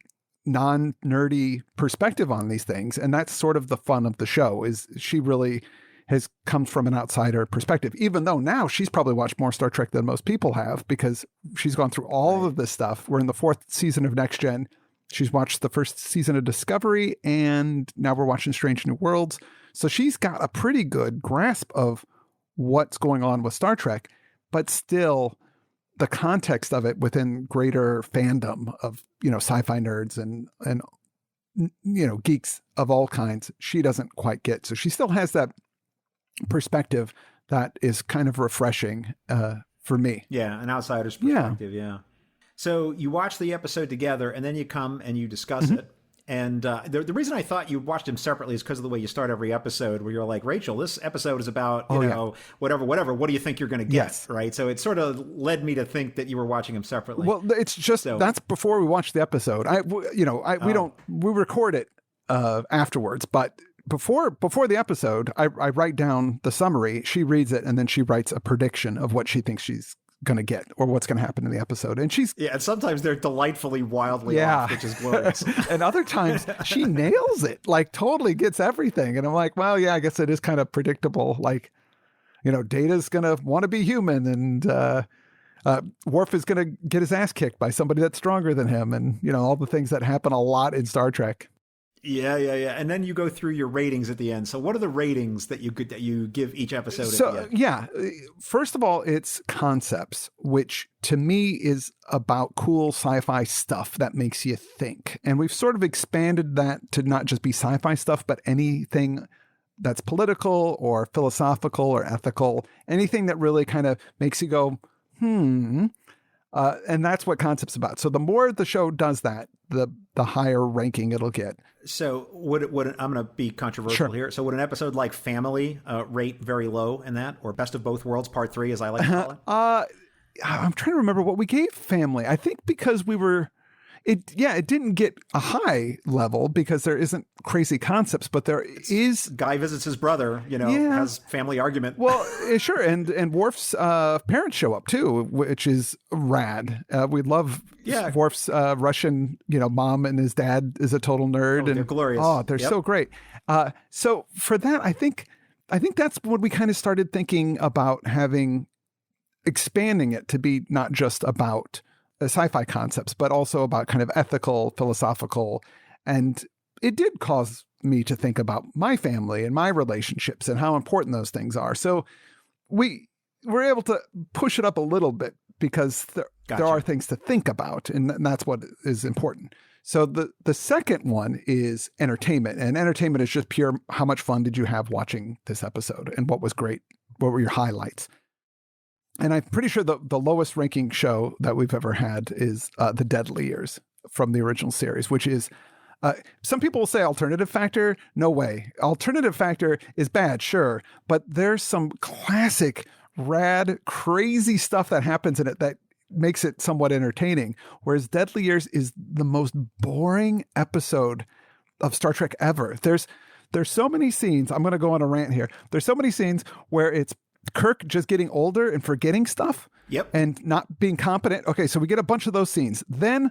non-nerdy perspective on these things. And that's sort of the fun of the show, is she really has come from an outsider perspective, even though now she's probably watched more Star Trek than most people have because she's gone through all of this stuff. We're in the 4th season of Next Gen. She's watched the 1st season of Discovery, and now we're watching Strange New Worlds. So she's got a pretty good grasp of what's going on with Star Trek, but still the context of it within greater fandom of, sci-fi nerds and geeks of all kinds, she doesn't quite get. So she still has that perspective that is kind of refreshing for me. Yeah, an outsider's perspective, yeah. So you watch the episode together, and then you come and you discuss it. And the reason I thought you watched them separately is because of the way you start every episode, where you're like, Rachel, this episode is about, whatever. What do you think you're going to get? Yes. Right? So it sort of led me to think that you were watching them separately. Well, it's just, that's before we watch the episode. We record it afterwards, but before the episode, I write down the summary, she reads it, and then she writes a prediction of what she thinks she's going to get or what's going to happen in the episode. And and sometimes they're delightfully wildly off, which is glorious. And other times she nails it, like totally gets everything. And I'm like, well, yeah, I guess it is kind of predictable. Like, Data's going to want to be human, and Worf is going to get his ass kicked by somebody that's stronger than him. And, all the things that happen a lot in Star Trek. Yeah. And then you go through your ratings at the end. So what are the ratings that you give each episode at the end? Yeah. First of all, it's concepts, which to me is about cool sci-fi stuff that makes you think. And we've sort of expanded that to not just be sci-fi stuff, but anything that's political or philosophical or ethical, anything that really kind of makes you go, and that's what concept's about. So the more the show does that, the higher ranking it'll get. So would I'm going to be controversial here. So would an episode like Family rate very low in that, or Best of Both Worlds Part 3, as I like to call it? I'm trying to remember what we gave Family. I think because it didn't get a high level because there isn't crazy concepts, but there is. Guy visits his brother, has family argument. Well, sure. And Worf's parents show up too, which is rad. We love Worf's Russian, mom, and his dad is a total nerd. They're glorious. Oh, they're so great. So for that, I think that's when we kind of started thinking about expanding it to be not just about sci-fi concepts, but also about kind of ethical, philosophical. And it did cause me to think about my family and my relationships and how important those things are. So we were able to push it up a little bit because there are things to think about, and that's what is important. So the second one is entertainment, and entertainment is just pure, how much fun did you have watching this episode and what was great? What were your highlights? And I'm pretty sure the lowest ranking show that we've ever had is The Deadly Years from the original series, which is, some people will say alternative factor. No way. Alternative factor is bad, sure. But there's some classic, rad, crazy stuff that happens in it that makes it somewhat entertaining. Whereas Deadly Years is the most boring episode of Star Trek ever. There's so many scenes. I'm going to go on a rant here. There's so many scenes where it's Kirk just getting older and forgetting stuff. Yep. And not being competent. Okay, so we get a bunch of those scenes. Then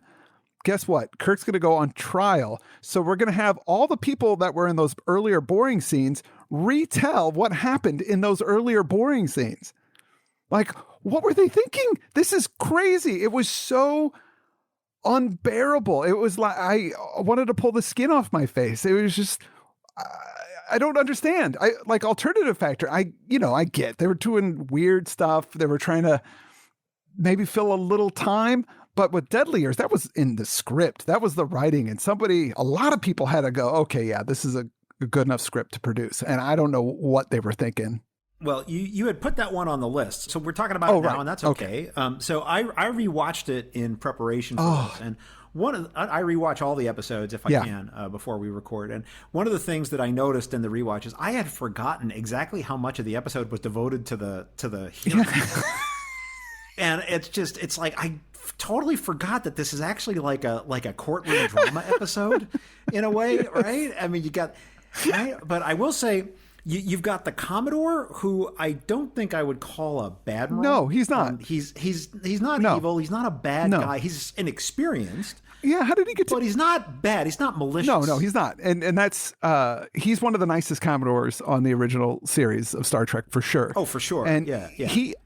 guess what? Kirk's going to go on trial. So we're going to have all the people that were in those earlier boring scenes retell what happened in those earlier boring scenes. Like, what were they thinking? This is crazy. It was so unbearable. It was like I wanted to pull the skin off my face. It was just I don't understand. I like alternative factor. I get they were doing weird stuff. They were trying to maybe fill a little time, but with Deadly Years, that was in the script. That was the writing, and a lot of people had to go, okay, yeah, this is a good enough script to produce. And I don't know what they were thinking. Well, you had put that one on the list, so we're talking about it now, and that's okay. So I rewatched it in preparation for this, and I rewatch all the episodes if I can before we record. And one of the things that I noticed in the rewatch is I had forgotten exactly how much of the episode was devoted to the hearing. And it's like I totally forgot that this is actually like a courtroom drama episode in a way, right? I mean, you got, right? But I will say, you've got the Commodore, who I don't think I would call a bad role. No, he's not. He's not evil. He's not a bad guy. He's inexperienced. Yeah, how did he get to? But he's not bad. He's not malicious. No, he's not. And that's he's one of the nicest Commodores on the original series of Star Trek for sure. Oh, for sure. And yeah.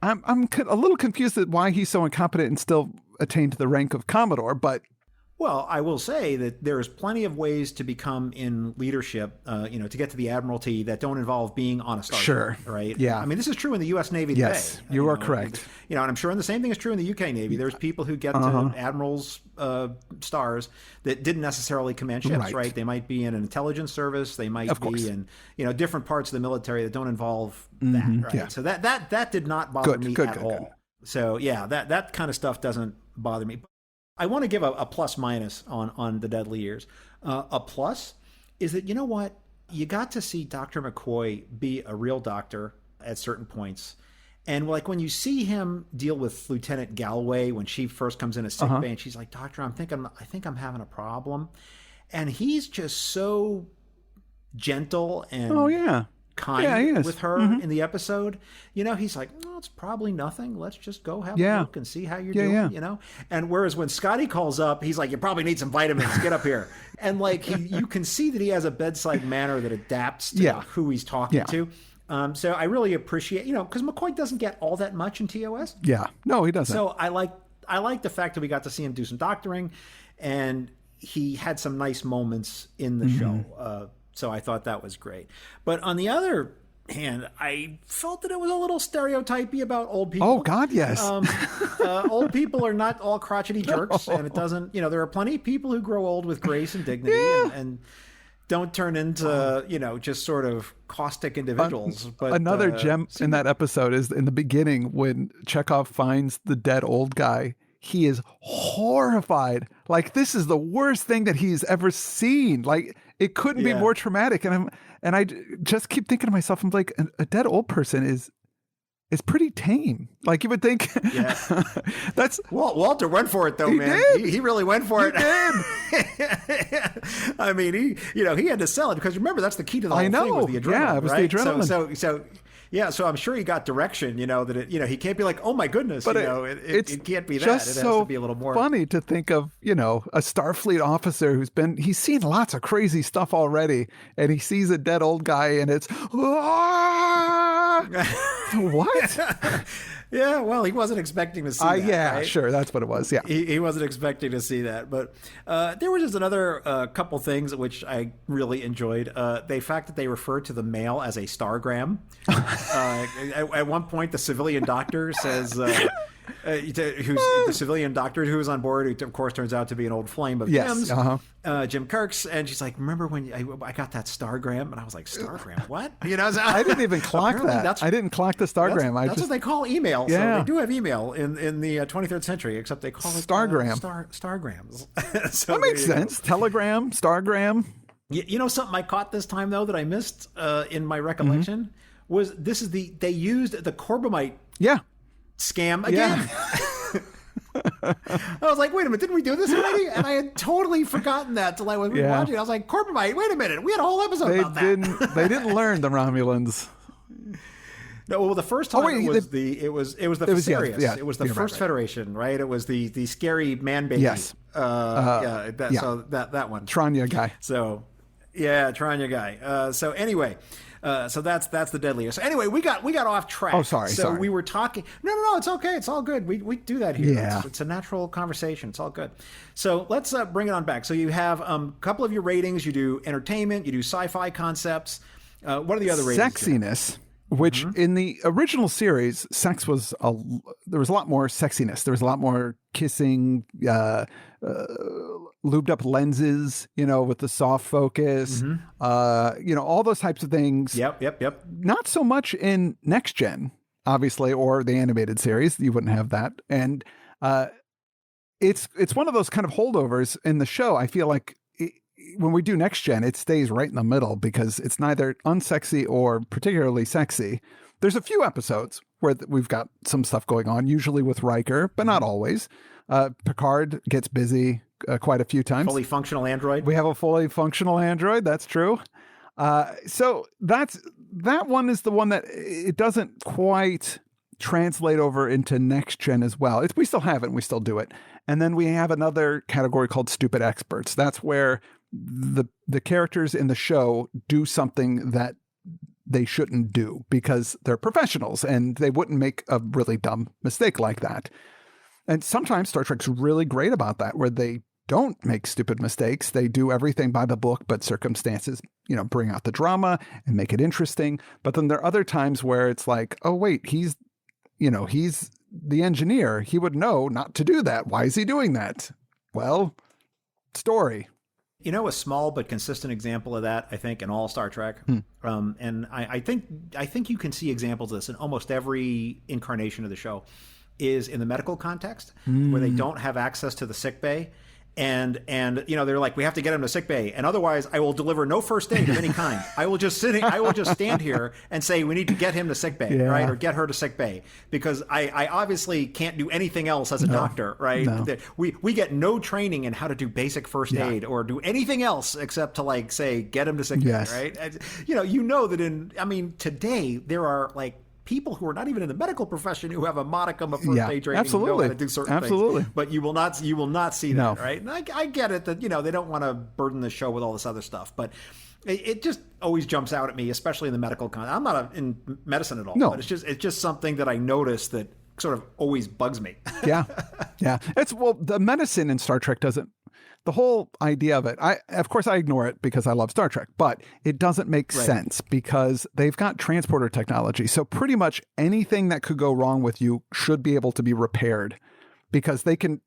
I'm a little confused at why he's so incompetent and still attained the rank of Commodore, but. Well, I will say that there's plenty of ways to become in leadership, to get to the Admiralty that don't involve being on a starship, right? Yeah. I mean, this is true in the U.S. Navy today. Yes, you are correct. And I'm sure the same thing is true in the U.K. Navy. There's people who get to admirals' stars that didn't necessarily command ships, right? They might be in an intelligence service. They might be in, different parts of the military that don't involve that, right? Yeah. So that did not bother me at all. So yeah, that kind of stuff doesn't bother me. I want to give a plus minus on the Deadly Years. A plus is that, you know what? You got to see Dr. McCoy be a real doctor at certain points. And like when you see him deal with Lieutenant Galway when she first comes in a sick bay and she's like, Doctor, I think I'm having a problem. And he's just so gentle and kind with her in the episode. He's like, it's probably nothing. Let's just go have a look and see how you're doing, And whereas when Scotty calls up, he's like, you probably need some vitamins. Get up here. And like, you can see that he has a bedside manner that adapts to who he's talking to. So I really appreciate, because McCoy doesn't get all that much in TOS. Yeah. No, he doesn't. So I like the fact that we got to see him do some doctoring, and he had some nice moments in the show. So I thought that was great. But on the other hand, I felt that it was a little stereotypy about old people. Oh, God, yes. Old people are not all crotchety jerks. And it doesn't, there are plenty of people who grow old with grace and dignity and don't turn into, just sort of caustic individuals. But another gem in that episode is in the beginning when Chekhov finds the dead old guy. He is horrified. Like, this is the worst thing that he's ever seen. Like, it couldn't be more traumatic. And I just keep thinking to myself, I'm like, a dead old person is pretty tame. Like, you would think. Yeah. That's Walter went for it though, man. He really went for it. I mean, he had to sell it because remember that's the key to the whole thing was the adrenaline. Yeah, it was the adrenaline. So yeah, so I'm sure he got direction, that he can't be like, oh my goodness, but it can't be that. It has to be a little more funny to think of, a Starfleet officer he's seen lots of crazy stuff already, and he sees a dead old guy, and it's what? Yeah, well, he wasn't expecting to see that. Yeah, right? Sure, that's what it was. Yeah, he wasn't expecting to see that. But there was just another couple things which I really enjoyed. The fact that they refer to the mail as a stargram. At one point, the civilian doctor says, who's the civilian doctor who was on board, who of course turns out to be an old flame of Jim's, Jim Kirk's, and she's like, remember when I got that stargram? And I was like, stargram? What? So, I didn't even clock that. I didn't clock the stargram. That's what they call email. Yeah. So they do have email in the 23rd century, except they call it stargram. Stargrams. So that makes sense. Telegram, stargram. Something I caught this time though that I missed in my recollection was they used the Corbomite scam again. I was like, wait a minute, didn't we do this already? And I had totally forgotten that till I was watching. I was like, Corbomite, wait a minute, we had a whole episode about that. They didn't learn the Romulans. No, well, the first time it was the Fesarius. It was the first Federation, right? It was the scary man baby. Yes. So that one. Tranya guy. So yeah, Tranya guy. So anyway. So that's the deadliest. So anyway, we got off track. Oh, sorry. We were talking. No, it's okay. It's all good. We do that here. Yeah. It's a natural conversation. It's all good. So let's bring it on back. So you have a couple of your ratings. You do entertainment. You do sci-fi concepts. What are the other ratings? Sexiness. Which in the original series, sex was there was a lot more sexiness. There was a lot more kissing, lubed up lenses, with the soft focus, all those types of things. Yep. Not so much in Next Gen, obviously, or the animated series. You wouldn't have that. And it's one of those kind of holdovers in the show. I feel like when we do Next Gen, it stays right in the middle because it's neither unsexy or particularly sexy. There's a few episodes where we've got some stuff going on, usually with Riker, but not always. Picard gets busy quite a few times. Fully functional android. We have a fully functional android. That's true. So that one is the one that it doesn't quite translate over into next gen as well. We still have it and we still do it. And then we have another category called stupid experts. That's where the characters in the show do something that they shouldn't do because they're professionals and they wouldn't make a really dumb mistake like that. And sometimes Star Trek's really great about that, where they don't make stupid mistakes. They do everything by the book, but circumstances, bring out the drama and make it interesting. But then there are other times where it's like, oh, wait, he's the engineer. He would know not to do that. Why is he doing that? Well, story. A small but consistent example of that, I think, in all Star Trek, and I think you can see examples of this in almost every incarnation of the show, is in the medical context, where they don't have access to the sick bay. And they're like, we have to get him to sick bay, and otherwise I will deliver no first aid of any kind. I will just stand here and say we need to get him to sick bay, right, or get her to sick bay, because I obviously can't do anything else as a doctor, right? No. We get no training in how to do basic first aid or do anything else except to say get him to sick bay, right? That today there are people who are not even in the medical profession who have a modicum of first aid training, absolutely, know how to do certain things. But you will not see that, right? And I get it that they don't want to burden the show with all this other stuff, but it just always jumps out at me, especially in the medical context. I'm not in medicine at all, but it's just something that I notice that sort of always bugs me. yeah. The medicine in Star Trek doesn't. The whole idea of it, of course I ignore it because I love Star Trek, but it doesn't make sense because they've got transporter technology. So pretty much anything that could go wrong with you should be able to be repaired, because they can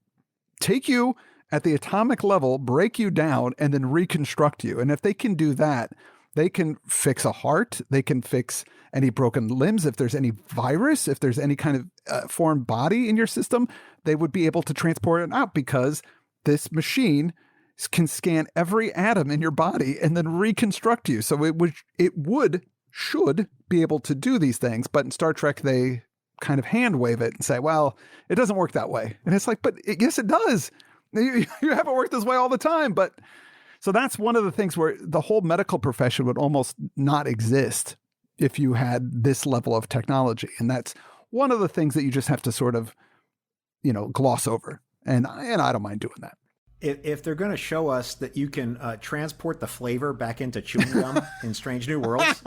take you at the atomic level, break you down, and then reconstruct you. And if they can do that, they can fix a heart. They can fix any broken limbs. If there's any virus, if there's any kind of foreign body in your system, they would be able to transport it out, because this machine can scan every atom in your body and then reconstruct you. So it should be able to do these things. But in Star Trek, they kind of hand wave it and say, well, it doesn't work that way. And it's like, but yes, it does. You haven't worked this way all the time. But so that's one of the things where the whole medical profession would almost not exist if you had this level of technology. And that's one of the things that you just have to sort of, gloss over. And I don't mind doing that. If they're going to show us that you can transport the flavor back into chewing gum in Strange New Worlds,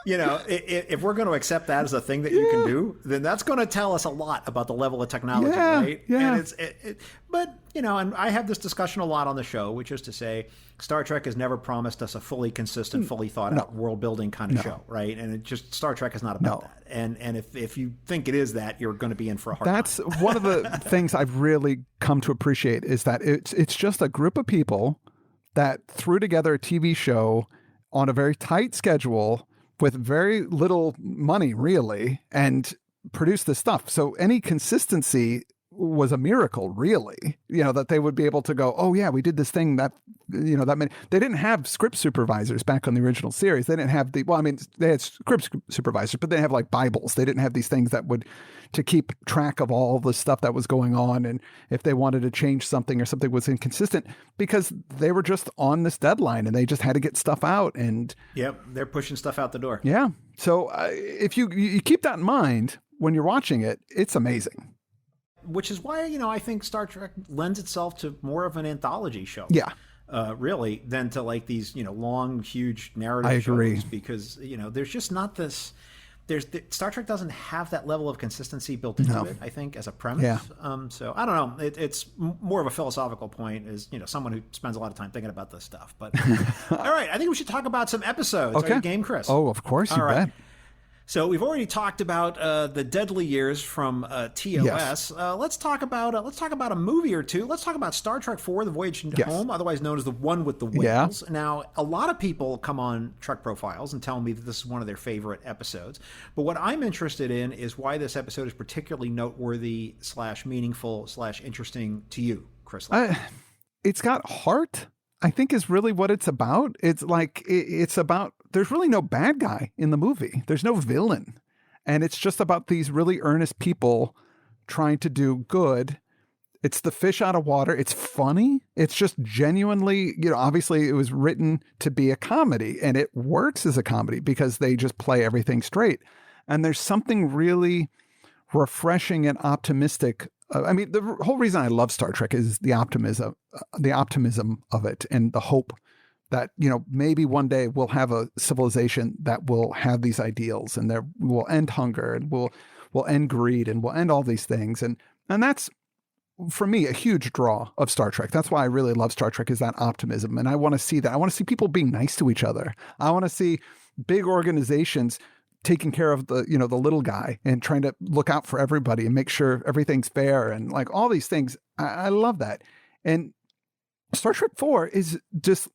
if we're going to accept that as a thing that you can do, then that's going to tell us a lot about the level of technology, right? Yeah. And but and I have this discussion a lot on the show, which is to say, Star Trek has never promised us a fully consistent, fully thought out world building kind of show, right? And Star Trek is not about that. And if you think it is that, you're going to be in for a hard time. That's one of the things I've really come to appreciate, is that it's just a group of people that threw together a TV show on a very tight schedule with very little money, really, and produced this stuff. So any consistency was a miracle, really, that they would be able to go, oh yeah, we did this thing that, that many. They didn't have script supervisors back on the original series. They didn't have they had script supervisors, but they didn't have Bibles. They didn't have these things to keep track of all the stuff that was going on. And if they wanted to change something or something was inconsistent, because they were just on this deadline and they just had to get stuff out. And they're pushing stuff out the door. Yeah. So if you keep that in mind when you're watching it, it's amazing. Which is why, I think Star Trek lends itself to more of an anthology show. Yeah. Really, than to these, long, huge narrative shows. Because, there's just not this... Star Trek doesn't have that level of consistency built into it, I think, as a premise. Yeah. So, I don't know. It's more of a philosophical point, as, someone who spends a lot of time thinking about this stuff. But, all right, I think we should talk about some episodes. Okay. Are you game, Chris? Oh, of course, you bet. So we've already talked about the deadly years from TOS. Yes. Let's talk about a movie or two. Let's talk about Star Trek IV: The Voyage Home, otherwise known as the one with the whales. Yeah. Now, a lot of people come on Trek Profiles and tell me that this is one of their favorite episodes. But what I'm interested in is why this episode is particularly noteworthy / meaningful / interesting to you, Chris Lackey. It's got heart, I think, is really what it's about. It's about there's really no bad guy in the movie. There's no villain. And it's just about these really earnest people trying to do good. It's the fish out of water. It's funny. It's just genuinely, obviously it was written to be a comedy, and it works as a comedy because they just play everything straight. And there's something really refreshing and optimistic. The whole reason I love Star Trek is the optimism of it, and the hope that, maybe one day we'll have a civilization that will have these ideals, and there will end hunger, and we'll end greed, and we'll end all these things. And that's, for me, a huge draw of Star Trek. That's why I really love Star Trek, is that optimism. And I want to see that. I want to see people being nice to each other. I want to see big organizations taking care of the little guy and trying to look out for everybody and make sure everything's fair, and like all these things. I love that. And Star Trek 4 is just,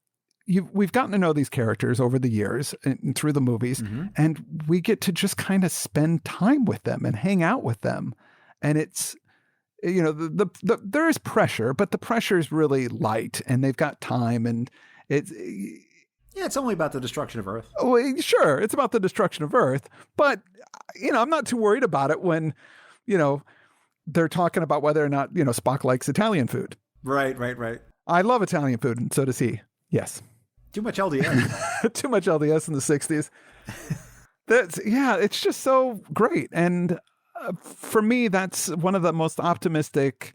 we've gotten to know these characters over the years and through the movies, and we get to just kind of spend time with them and hang out with them. And it's, there is pressure, but the pressure is really light, and they've got time, and it's only about the destruction of Earth. Oh, sure, it's about the destruction of Earth, but I'm not too worried about it when, they're talking about whether or not Spock likes Italian food. Right. I love Italian food, and so does he. Yes. Too much LDS. Too much LDS in the 60s. It's just so great. And for me, that's one of the most optimistic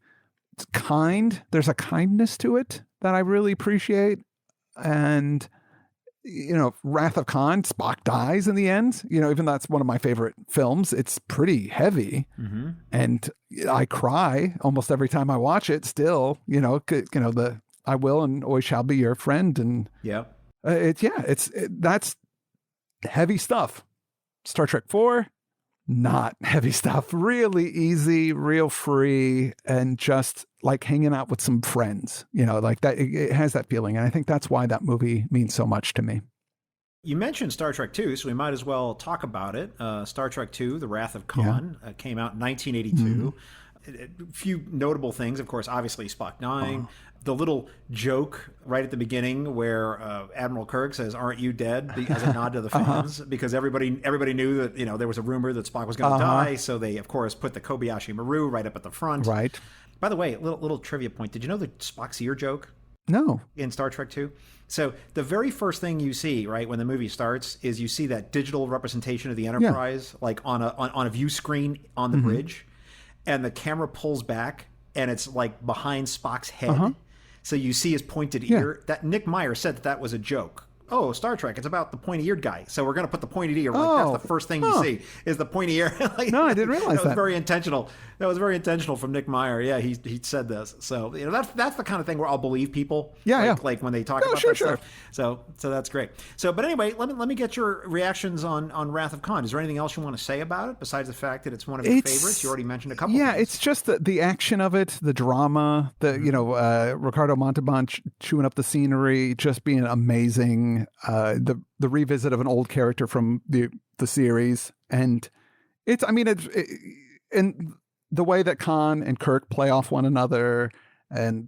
there's a kindness to it that I really appreciate. And, Wrath of Khan, Spock dies in the end. Even though that's one of my favorite films, it's pretty heavy. And I cry almost every time I watch it still, the I will and always shall be your friend. And that's heavy stuff. Star Trek 4, not heavy stuff. Really easy, real free, and just like hanging out with some friends, like that. It has that feeling. And I think that's why that movie means so much to me. You mentioned Star Trek 2, so we might as well talk about it. Star Trek 2, The Wrath of Khan, came out in 1982. A few notable things, of course, obviously Spock dying. The little joke right at the beginning where Admiral Kirk says, "Aren't you dead?" as a nod to the fans, because everybody knew that there was a rumor that Spock was going to die, so they of course put the Kobayashi Maru right up at the front. Right. By the way, little trivia point: did you know the Spock's ear joke? No. In Star Trek 2? So the very first thing you see, right, when the movie starts, is you see that digital representation of the Enterprise, like on a view screen on the bridge, and the camera pulls back, and it's like behind Spock's head. So you see his pointed ear. That Nick Meyer said that was a joke. Oh, Star Trek, it's about the pointy-eared guy. So we're going to put the pointed ear. That's the first thing you see is the pointy ear. No, I didn't realize that. That was very intentional. That was very intentional from Nick Meyer. Yeah, he said this. So that's the kind of thing where I'll believe people. Like when they talk about that stuff. So that's great. So, but anyway, let me get your reactions on Wrath of Khan. Is there anything else you want to say about it besides the fact that it's one of your favorites? You already mentioned a couple. Yeah, things. It's just the action of it, the drama, Ricardo Montalban chewing up the scenery, just being amazing. The revisit of an old character from the series, and and the way that Khan and Kirk play off one another, and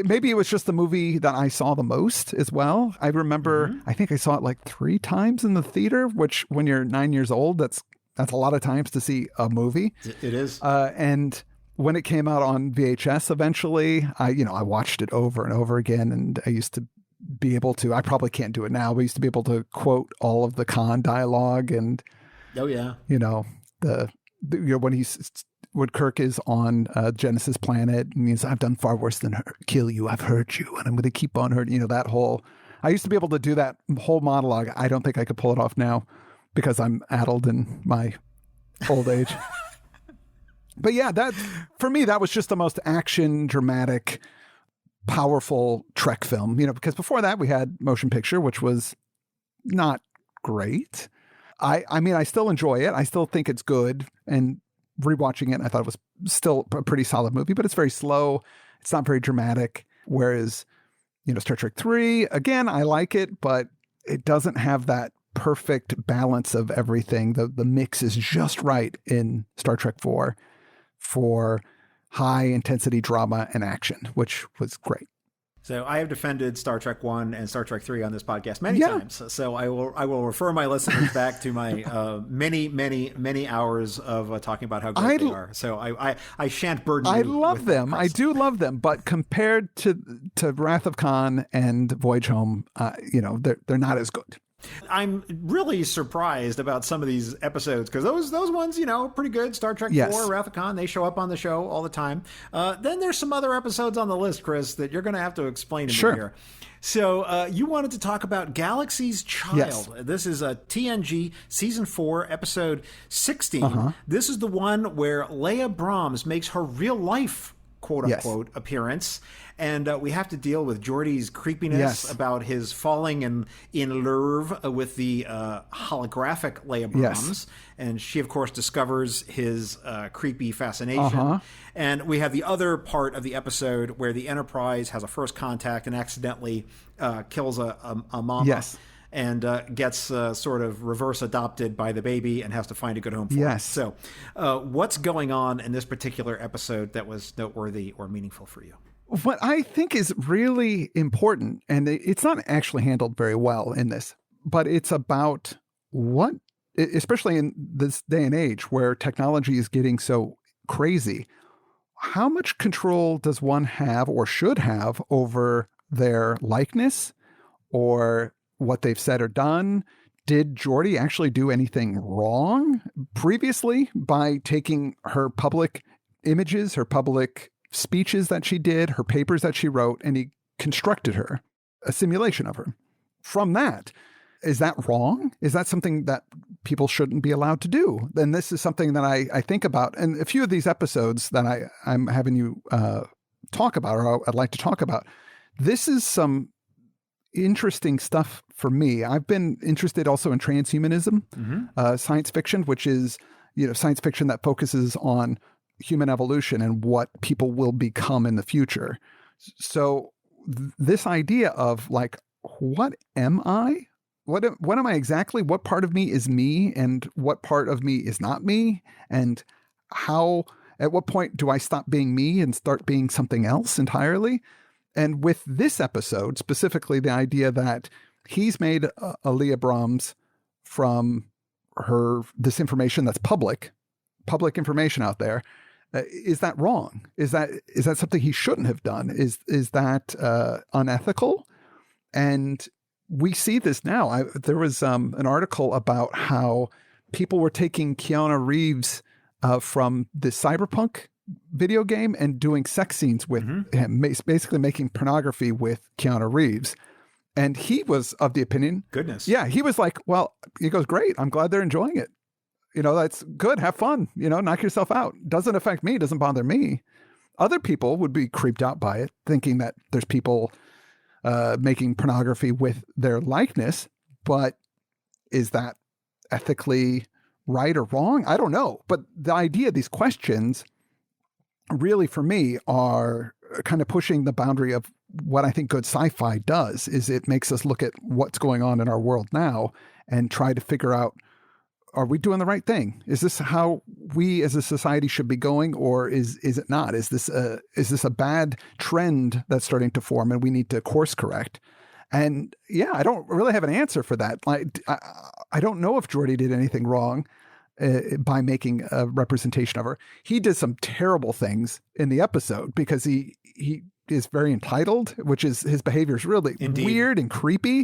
maybe it was just the movie that I saw the most as well. I remember, I think I saw it like 3 times in the theater, which when you're 9 years old, that's a lot of times to see a movie. It is. And when it came out on VHS, eventually, I watched it over and over again, and I used to be able to, I probably can't do it now, but I used to be able to quote all of the Khan dialogue, and when Kirk is on Genesis planet and he's, "I've done far worse than kill you, I've hurt you, and I'm going to keep on hurting," that whole, I used to be able to do that whole monologue. I don't think I could pull it off now because I'm addled in my old age. But yeah, that for me, that was just the most action, dramatic, powerful Trek film, because before that we had motion picture, which was not great. I still enjoy it. I still think it's good, and rewatching it, I thought it was still a pretty solid movie, but it's very slow. It's not very dramatic. Whereas, Star Trek 3, again, I like it, but it doesn't have that perfect balance of everything. The mix is just right in Star Trek 4 for high intensity drama and action, which was great. So I have defended Star Trek 1 and Star Trek 3 on this podcast many times. So I will refer my listeners back to my many hours of talking about how great they are. So I shan't burden you. I love them. I do love them. But compared to Wrath of Khan and Voyage Home, they're not as good. I'm really surprised about some of these episodes because those ones, pretty good. Star Trek 4, Wrath of Khan, they show up on the show all the time. Then there's some other episodes on the list, Chris, that you're going to have to explain to me here. So you wanted to talk about Galaxy's Child. Yes. This is a TNG Season 4, Episode 16. This is the one where Leia Brahms makes her real life quote-unquote appearance. And we have to deal with Geordi's creepiness about his falling in love with the holographic Leia Brahms. And she, of course, discovers his creepy fascination. And we have the other part of the episode where the Enterprise has a first contact and accidentally kills a mama. And gets sort of reverse adopted by the baby and has to find a good home for it. So what's going on in this particular episode that was noteworthy or meaningful for you? What I think is really important, and it's not actually handled very well in this, but it's about what, especially in this day and age where technology is getting so crazy, how much control does one have or should have over their likeness or what they've said or done? Did Geordi actually do anything wrong previously by taking her public images, her public speeches that she did, her papers that she wrote, and he constructed her, a simulation of her? From that, is that wrong? Is that something that people shouldn't be allowed to do? Then this is something that I think about. And a few of these episodes that I'm having you talk about, or I'd like to talk about, this is some interesting stuff for me. I've been interested also in transhumanism, science fiction, which is, science fiction that focuses on human evolution and what people will become in the future. So this idea of like, what am I? What am I exactly? What part of me is me and what part of me is not me? And at what point do I stop being me and start being something else entirely? And with this episode, specifically the idea that he's made a Leia Brahms from this information that's public information out there. Is that wrong? Is that something he shouldn't have done? Is that unethical? And we see this now. There was an article about how people were taking Keanu Reeves from the Cyberpunk video game and doing sex scenes with him, basically making pornography with Keanu Reeves. And he was of the opinion, he was like, well, he goes, great, I'm glad they're enjoying it. That's good. Have fun, knock yourself out. Doesn't affect me. Doesn't bother me. Other people would be creeped out by it, thinking that there's people making pornography with their likeness. But is that ethically right or wrong? I don't know. But the idea, these questions really for me are kind of pushing the boundary of what I think good sci-fi does, is it makes us look at what's going on in our world now and try to figure out, are we doing the right thing? Is this how we as a society should be going, or is it not? Is this a bad trend that's starting to form and we need to course correct? And I don't really have an answer for that. Like, I don't know if Geordi did anything wrong by making a representation of her. He did some terrible things in the episode because he is very entitled, which is, his behavior is really weird and creepy.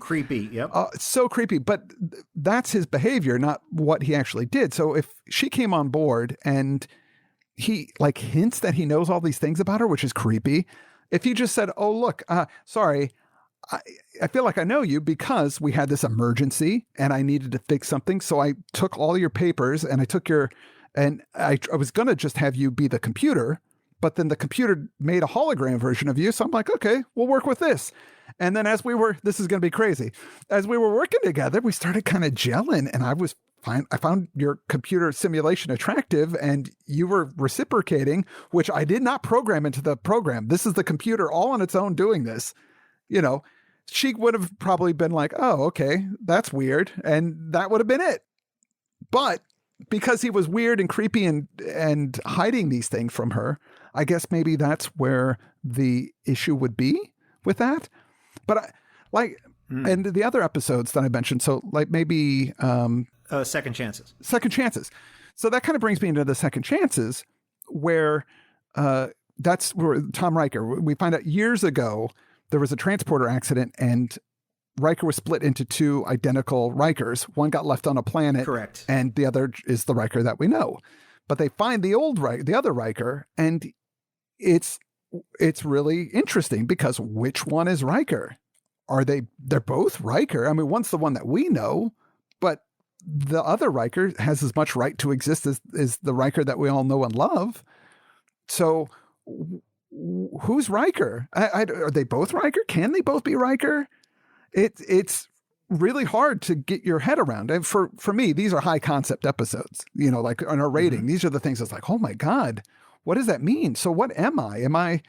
So creepy, but that's his behavior, not what he actually did. So if she came on board and he like hints that he knows all these things about her, which is creepy. If he just said, oh, look, sorry, I feel like I know you because we had this emergency and I needed to fix something. So I took all your papers and I was going to just have you be the computer, but then the computer made a hologram version of you. So I'm like, okay, we'll work with this. And then this is going to be crazy. As we were working together, we started kind of gelling and I found your computer simulation attractive and you were reciprocating, which I did not program into the program. This is the computer all on its own doing this. She would have probably been like, oh, okay, that's weird. And that would have been it. But because he was weird and creepy and hiding these things from her, I guess maybe that's where the issue would be. with that. But and the other episodes that I mentioned, so like maybe Second Chances. Second Chances. So that kind of brings me into the Second Chances, where that's where Tom Riker, we find out years ago there was a transporter accident and Riker was split into two identical Rikers. One got left on a planet. Correct. And the other is the Riker that we know. But they find the other Riker, and it's really interesting because which one is Riker? They're both Riker. I mean, one's the one that we know, but the other Riker has as much right to exist as the Riker that we all know and love. So who's Riker? Are they both Riker? Can they both be Riker? It's really hard to get your head around. And for me, these are high concept episodes, like on our rating. These are the things that's like, oh my God, what does that mean? So what am I?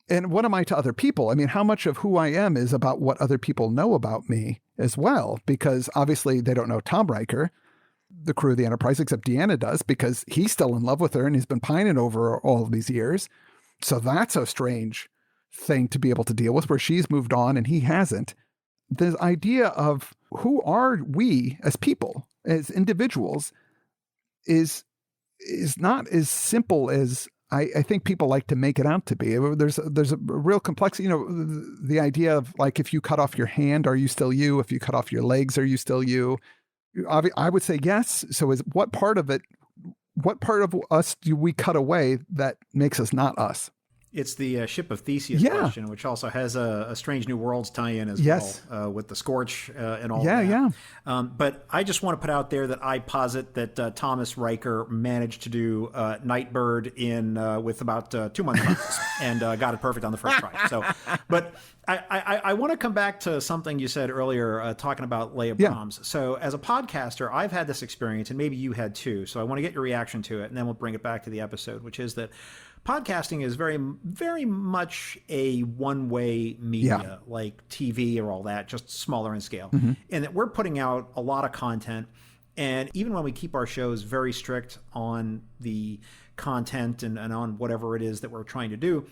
And what am I to other people? I mean, how much of who I am is about what other people know about me as well? Because obviously they don't know Tom Riker, the crew of the Enterprise, except Deanna does, because he's still in love with her and he's been pining over her all of these years. So that's a strange thing to be able to deal with, where she's moved on and he hasn't. The idea of who are we as people, as individuals, is not as simple as I think people like to make it out to be. There's a real complexity. The idea of like, if you cut off your hand, are you still you? If you cut off your legs, are you still you? I would say yes. So what part of us do we cut away that makes us not us? It's the Ship of Theseus question, which also has a Strange New Worlds tie-in as well, with the Scorch and all that. Yeah. But I just want to put out there that I posit that Thomas Riker managed to do Nightbird with about 2 months practice and got it perfect on the first try. So, but I want to come back to something you said earlier, talking about Leah Brahms. So as a podcaster, I've had this experience, and maybe you had too. So I want to get your reaction to it, and then we'll bring it back to the episode, which is that podcasting is very, very much a one-way media, like TV or all that, just smaller in scale. And that we're putting out a lot of content. And even when we keep our shows very strict on the content and on whatever it is that we're trying to do,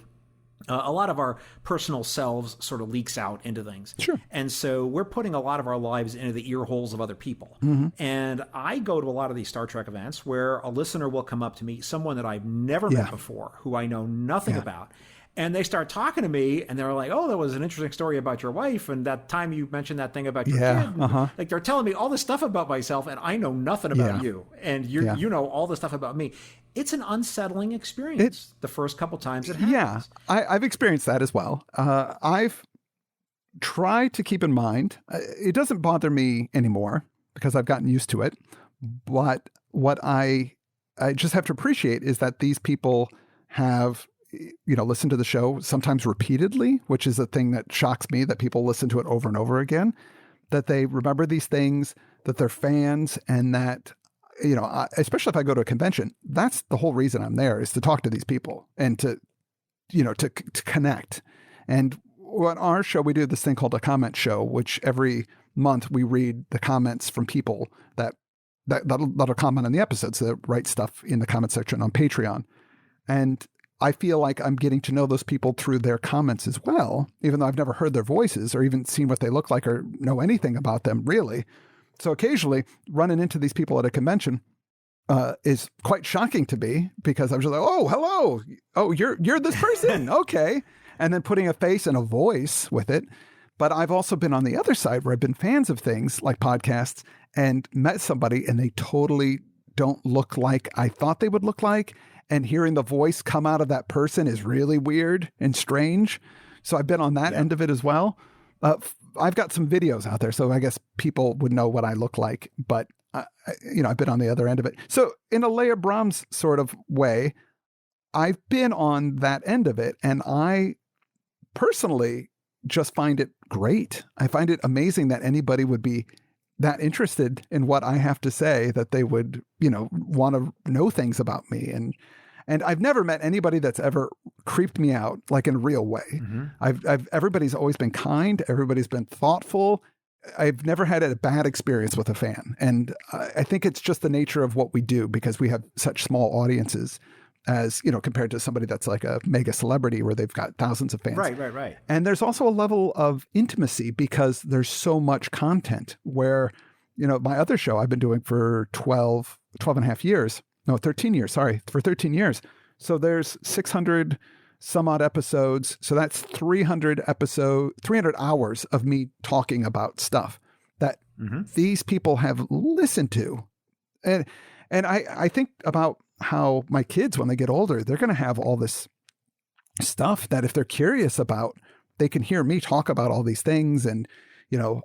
a lot of our personal selves sort of leaks out into things. Sure. And so we're putting a lot of our lives into the ear holes of other people. And I go to a lot of these Star Trek events where a listener will come up to me, someone that I've never met before, who I know nothing about. And they start talking to me and they're like, oh, that was an interesting story about your wife. And that time you mentioned that thing about your kid. Like, they're telling me all this stuff about myself and I know nothing about you. And you know all this stuff about me. It's an unsettling experience the first couple times it happens. Yeah, I've experienced that as well. I've tried to keep in mind, it doesn't bother me anymore because I've gotten used to it. But what I just have to appreciate is that these people have, listened to the show sometimes repeatedly, which is a thing that shocks me, that people listen to it over and over again, that they remember these things, that they're fans, and that, especially if I go to a convention, that's the whole reason I'm there, is to talk to these people and to connect. And on our show, we do this thing called a comment show, which every month we read the comments from people that'll comment on the episodes, that write stuff in the comment section on Patreon. And I feel like I'm getting to know those people through their comments as well, even though I've never heard their voices or even seen what they look like or know anything about them, really. So occasionally running into these people at a convention is quite shocking to me, because I'm just like, oh, hello. Oh, you're this person. Okay. And then putting a face and a voice with it. But I've also been on the other side where I've been fans of things like podcasts and met somebody and they totally don't look like I thought they would look like. And hearing the voice come out of that person is really weird and strange. So I've been on that end of it as well. I've got some videos out there, so I guess people would know what I look like. But, I've been on the other end of it. So in a Leah Brahms sort of way, I've been on that end of it. And I personally just find it great. I find it amazing that anybody would be that interested in what I have to say, that they would, want to know things about me. And I've never met anybody that's ever creeped me out, like in a real way. Everybody's always been kind. Everybody's been thoughtful. I've never had a bad experience with a fan. And I think it's just the nature of what we do, because we have such small audiences. as, compared to somebody that's like a mega celebrity where they've got thousands of fans. Right. And there's also a level of intimacy because there's so much content where, my other show I've been doing for 12 and a half years. No, 13 years. Sorry, for 13 years. So there's 600 some odd episodes. So that's 300 hours of me talking about stuff that these people have listened to. And I think about how my kids, when they get older, they're going to have all this stuff that if they're curious about, they can hear me talk about all these things and,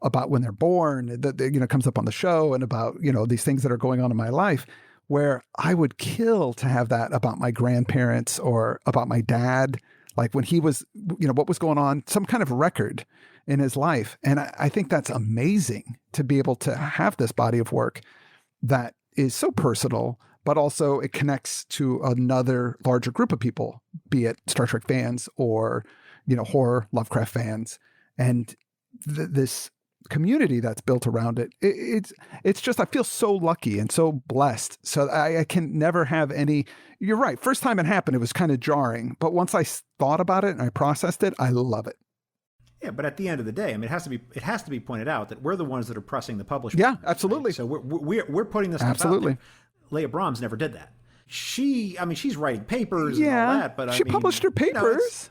about when they're born, that, comes up on the show, and about, these things that are going on in my life, where I would kill to have that about my grandparents or about my dad, like when he was, what was going on, some kind of record in his life. And I think that's amazing to be able to have this body of work that is so personal, but also it connects to another larger group of people, be it Star Trek fans or, horror, Lovecraft fans. And this community that's built around it, it's just, I feel so lucky and so blessed. So I can never have any, you're right. First time it happened, it was kind of jarring, but once I thought about it and I processed it, I love it. Yeah, but at the end of the day, I mean, it has to be pointed out that we're the ones that are pressing the publisher. Yeah, absolutely. Right? So we're putting this stuff absolutely out there. Leah Brahms never did that. She's writing papers and all that, but she published her papers.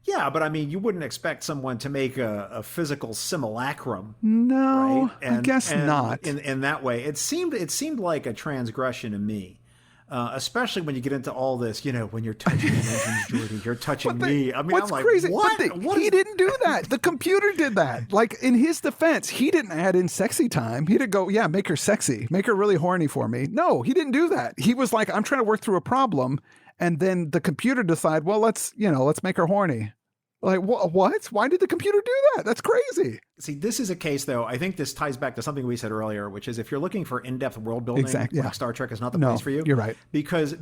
Yeah, but I mean, you wouldn't expect someone to make a physical simulacrum. No, right? I guess not. In that way, it seemed like a transgression to me. Especially when you get into all this, when you're touching the engines, Jordy, you're touching me. I mean, what's I'm like, crazy? what? He didn't do that. The computer did that. Like, in his defense, he didn't add in sexy time. He didn't go, yeah, make her sexy, make her really horny for me. No, he didn't do that. He was like, I'm trying to work through a problem, and then the computer decided, well, let's make her horny. Like, what? Why did the computer do that? That's crazy. See, this is a case, though. I think this ties back to something we said earlier, which is if you're looking for in-depth world building, Star Trek is not the place for you. You're right. Because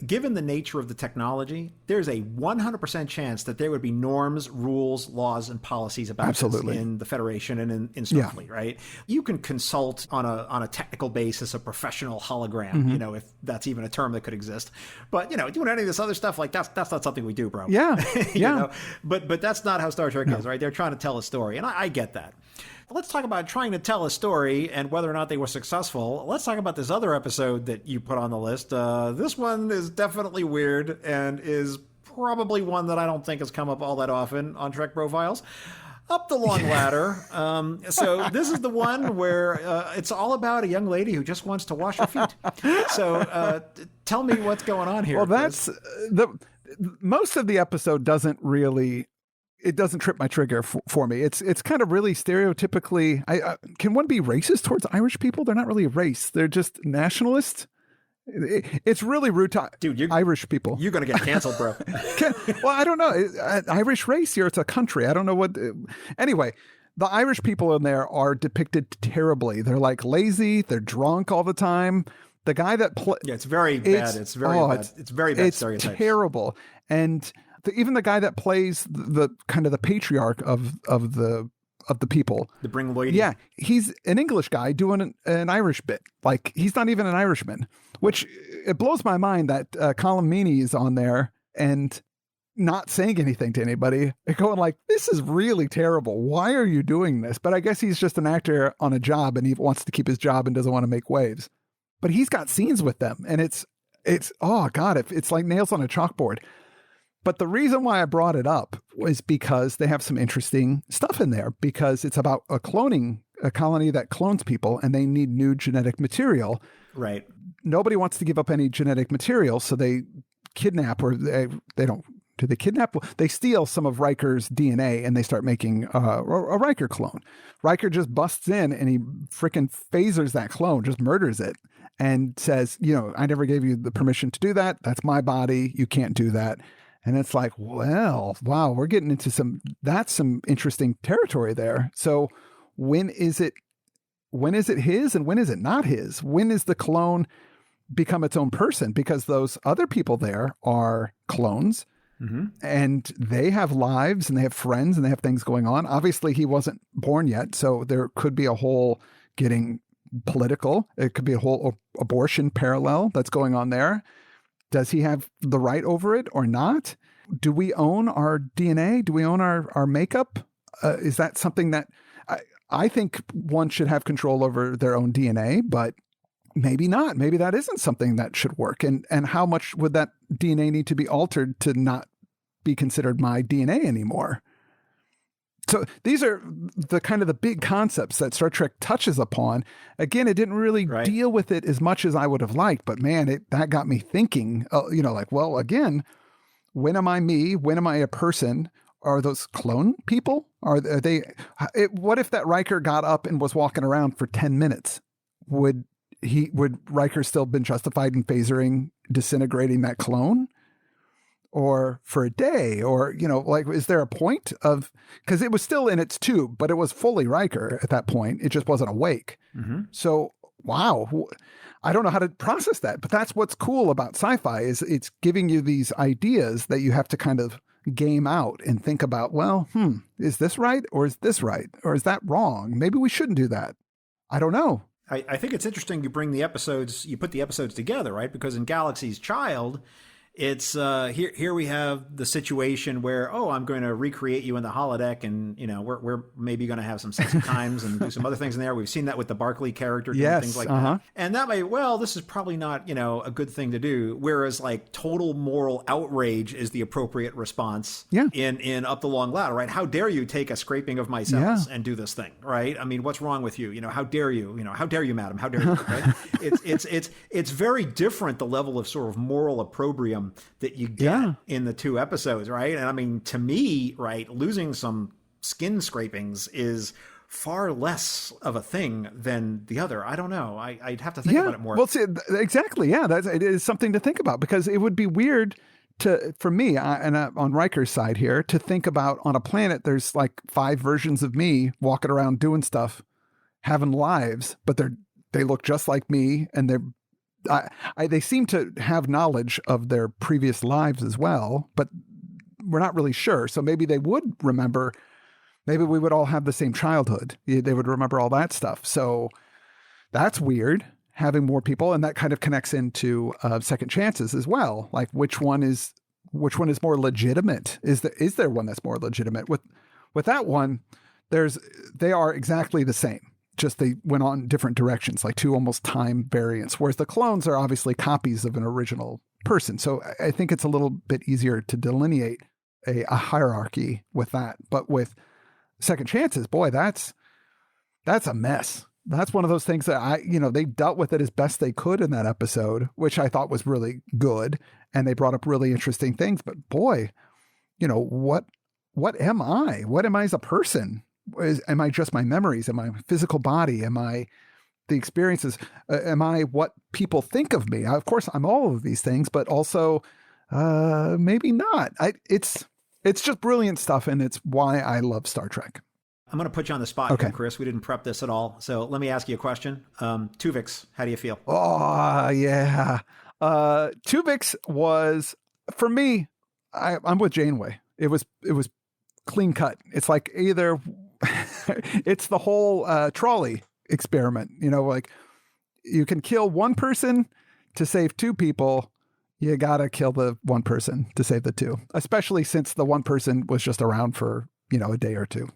given the nature of the technology, there's a 100% chance that there would be norms, rules, laws, and policies about this in the Federation and in Starfleet, right? You can consult on a technical basis, a professional hologram, if that's even a term that could exist. But, doing any of this other stuff, like that's not something we do, bro. Yeah. But that's not how Star Trek is, right? They're trying to tell a story. And I get that. Let's talk about trying to tell a story and whether or not they were successful. Let's talk about this other episode that you put on the list. This one is definitely weird and is probably one that I don't think has come up all that often on Trek Profiles. Up the Long Ladder. So this is the one where it's all about a young lady who just wants to wash her feet. So tell me what's going on here. Well, that's most of the episode doesn't trip my trigger for me. It's kind of really stereotypically. Can one be racist towards Irish people? They're not really a race. They're just nationalists. It's really rude to Irish people. You're going to get canceled, bro. Well, I don't know. Irish race here, it's a country. I don't know what. Anyway, the Irish people in there are depicted terribly. They're like lazy. They're drunk all the time. The guy that it's very bad. It's very bad. It's very bad. It's terrible. And even the guy that plays the kind of the patriarch of the people, the bring lady. Yeah, he's an English guy doing an Irish bit. Like, he's not even an Irishman, which it blows my mind that Colin Meaney is on there and not saying anything to anybody. They're going like, this is really terrible. Why are you doing this? But I guess he's just an actor on a job and he wants to keep his job and doesn't want to make waves. But he's got scenes with them and it's oh God, it's like nails on a chalkboard. But the reason why I brought it up was because they have some interesting stuff in there, because it's about a colony that clones people and they need new genetic material. Right. Nobody wants to give up any genetic material. So they kidnap, or they don't, do they kidnap? They steal some of Riker's DNA and they start making a Riker clone. Riker just busts in and he freaking phasers that clone, just murders it and says, I never gave you the permission to do that. That's my body. You can't do that. And it's like, well, wow, we're getting into some interesting territory there. So when is it his and when is it not his? When is the clone become its own person? Because those other people there are clones and they have lives and they have friends and they have things going on. Obviously he wasn't born yet. So there could be a whole getting political. It could be a whole abortion parallel that's going on there. Does he have the right over it or not? Do we own our DNA? Do we own our makeup? Is that something that I think one should have control over their own DNA, but maybe not. Maybe that isn't something that should work. And how much would that DNA need to be altered to not be considered my DNA anymore? So these are the kind of the big concepts that Star Trek touches upon. Again, it didn't really deal with it as much as I would have liked, but man, that got me thinking, like, well, again, when am I me? When am I a person? Are those clone people? Are they? What if that Riker got up and was walking around for 10 minutes? Would Riker still been justified in phasering, disintegrating that clone? Or for a day? Or, like, is there a point of, because it was still in its tube, but it was fully Riker at that point. It just wasn't awake. Mm-hmm. So, wow. I don't know how to process that, but that's what's cool about sci-fi is it's giving you these ideas that you have to kind of game out and think about, well, is this right? Or is this right? Or is that wrong? Maybe we shouldn't do that. I don't know. I think it's interesting you put the episodes together, right? Because in Galaxy's Child, it's here we have the situation where, I'm going to recreate you in the holodeck, and we're maybe going to have some sexy times and do some other things in there. We've seen that with the Barclay character doing things like that, and that this is probably not a good thing to do. Whereas like total moral outrage is the appropriate response. In Up the Long Ladder, right? How dare you take a scraping of my cells and do this thing, right? I mean, what's wrong with you? How dare you? How dare you, madam? How dare you? Right? It's very different, the level of sort of moral opprobrium that you get in the two episodes, right? And I mean, to me, right, losing some skin scrapings is far less of a thing than the other. I don't know. I'd have to think about it more. Well, see, exactly. Yeah, it is something to think about, because it would be weird for me, on Riker's side here, to think about on a planet, there's like 5 versions of me walking around doing stuff, having lives, but they look just like me, and they seem to have knowledge of their previous lives as well, but we're not really sure. So maybe they would remember, maybe we would all have the same childhood. They would remember all that stuff. So that's weird, having more people. And that kind of connects into second chances as well. Like which one is more legitimate? Is there one that's more legitimate? With that one, they are exactly the same. Just they went on different directions, like 2 almost time variants, whereas the clones are obviously copies of an original person. So I think it's a little bit easier to delineate a hierarchy with that. But with second chances, boy, that's a mess. That's one of those things that they dealt with it as best they could in that episode, which I thought was really good. And they brought up really interesting things, but boy, what am I? What am I as a person? Am I just my memories? Am I my physical body? Am I the experiences? Am I what people think of me? Of course, I'm all of these things, but also maybe not. It's just brilliant stuff, and it's why I love Star Trek. I'm going to put you on the spot here, Chris. We didn't prep this at all. So let me ask you a question. Tuvix, how do you feel? Oh, yeah. Tuvix was, for me, I'm with Janeway. It was clean cut. It's like either it's the whole trolley experiment, like you can kill one person to save 2 people. You got to kill the one person to save the 2, especially since the one person was just around for, a day or 2.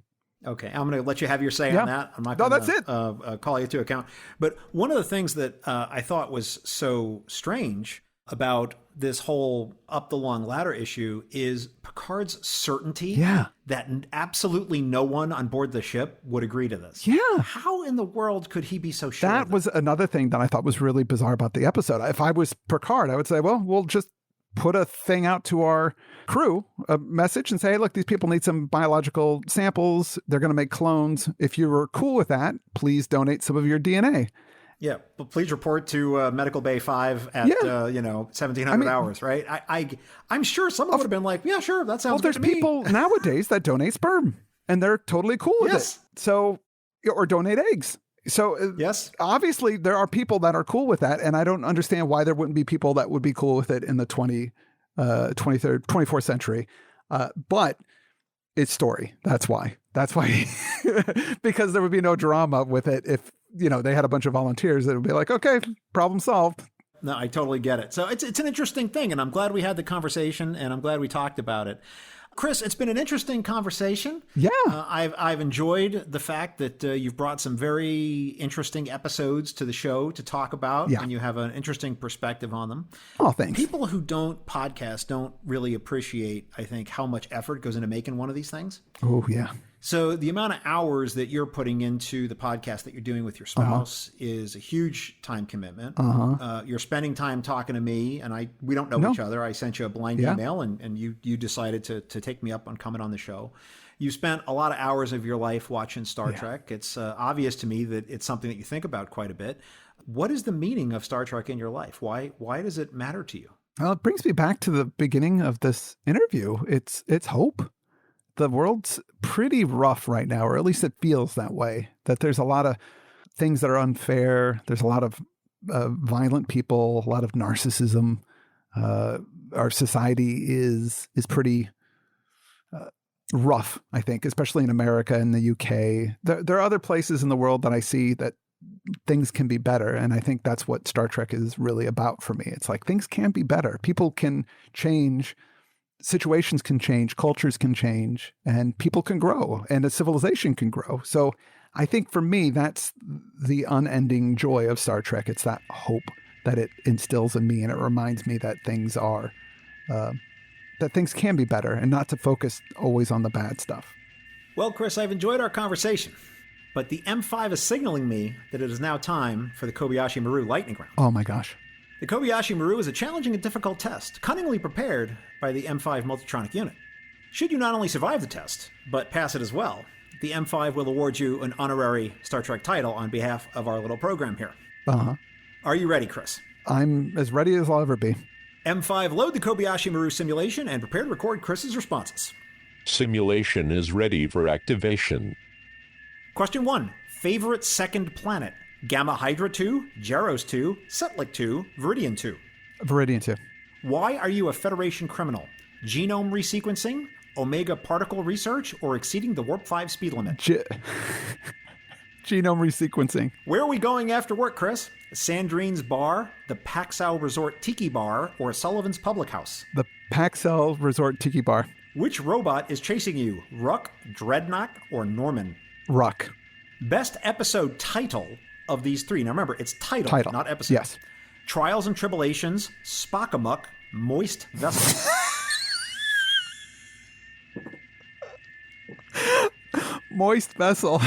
Okay, I'm going to let you have your say on that. I'm not going to call you to account. But one of the things that I thought was so strange about this whole Up the Long Ladder issue is Picard's certainty that absolutely no one on board the ship would agree to this. Yeah. How in the world could he be so sure? That was another thing that I thought was really bizarre about the episode. If I was Picard, I would say, well, we'll just put a thing out to our crew, a message, and say, hey, look, these people need some biological samples. They're going to make clones. If you were cool with that, please donate some of your DNA. Yeah, but please report to Medical Bay 5 at 1700 hours, right? I'm sure someone would have been like, yeah, sure, that sounds good to me. There's people nowadays that donate sperm, and they're totally cool with it. So, or donate eggs. So yes, obviously there are people that are cool with that, and I don't understand why there wouldn't be people that would be cool with it in the 24th century. But it's story. That's why, because there would be no drama with it if, they had a bunch of volunteers that would be like, okay, problem solved. No, I totally get it. So it's an interesting thing, and I'm glad we had the conversation, and I'm glad we talked about it. Chris, it's been an interesting conversation. Yeah. I've enjoyed the fact that you've brought some very interesting episodes to the show to talk about, and you have an interesting perspective on them. Oh, thanks. People who don't podcast don't really appreciate, I think, how much effort goes into making one of these things. Oh, yeah. So the amount of hours that you're putting into the podcast that you're doing with your spouse is a huge time commitment. You're spending time talking to me, and we don't know each other. I sent you a blind email, and you decided to take me up on coming on the show. You spent a lot of hours of your life watching Star Trek. It's obvious to me that it's something that you think about quite a bit. What is the meaning of Star Trek in your life? Why does it matter to you? Well, it brings me back to the beginning of this interview. It's hope. The world's pretty rough right now, or at least it feels that way, that there's a lot of things that are unfair. There's a lot of violent people, a lot of narcissism. Our society is pretty rough, I think, especially in America and the UK. There are other places in the world that I see that things can be better. And I think that's what Star Trek is really about for me. It's like things can be better. People can change. Situations can change, cultures can change, and people can grow, and a civilization can grow. So I think for me, that's the unending joy of Star Trek. It's that hope that it instills in me, and it reminds me that things can be better, and not to focus always on the bad stuff. Well, Chris, I've enjoyed our conversation, but the M5 is signaling me that it is now time for the Kobayashi Maru lightning round. Oh my gosh. The Kobayashi Maru is a challenging and difficult test, cunningly prepared by the M5 Multitronic unit. Should you not only survive the test, but pass it as well, the M5 will award you an honorary Star Trek title on behalf of our little program here. Are you ready, Chris? I'm as ready as I'll ever be. M5, load the Kobayashi Maru simulation and prepare to record Chris's responses. Simulation is ready for activation. Question 1. Favorite second planet? Gamma Hydra 2, Jaros 2, Setlik 2, Viridian 2. Viridian 2. Why are you a Federation criminal? Genome resequencing, Omega particle research, or exceeding the Warp 5 speed limit? Genome resequencing. Where are we going after work, Chris? Sandrine's Bar, the Paxel Resort Tiki Bar, or Sullivan's Public House? The Paxel Resort Tiki Bar. Which robot is chasing you? Ruck, Dreadnought, or Norman? Ruck. Best episode title of these three. Now remember, it's title. Not episode. Yes. Trials and Tribulations, Spockamuck, Moist Vessel. Moist Vessel.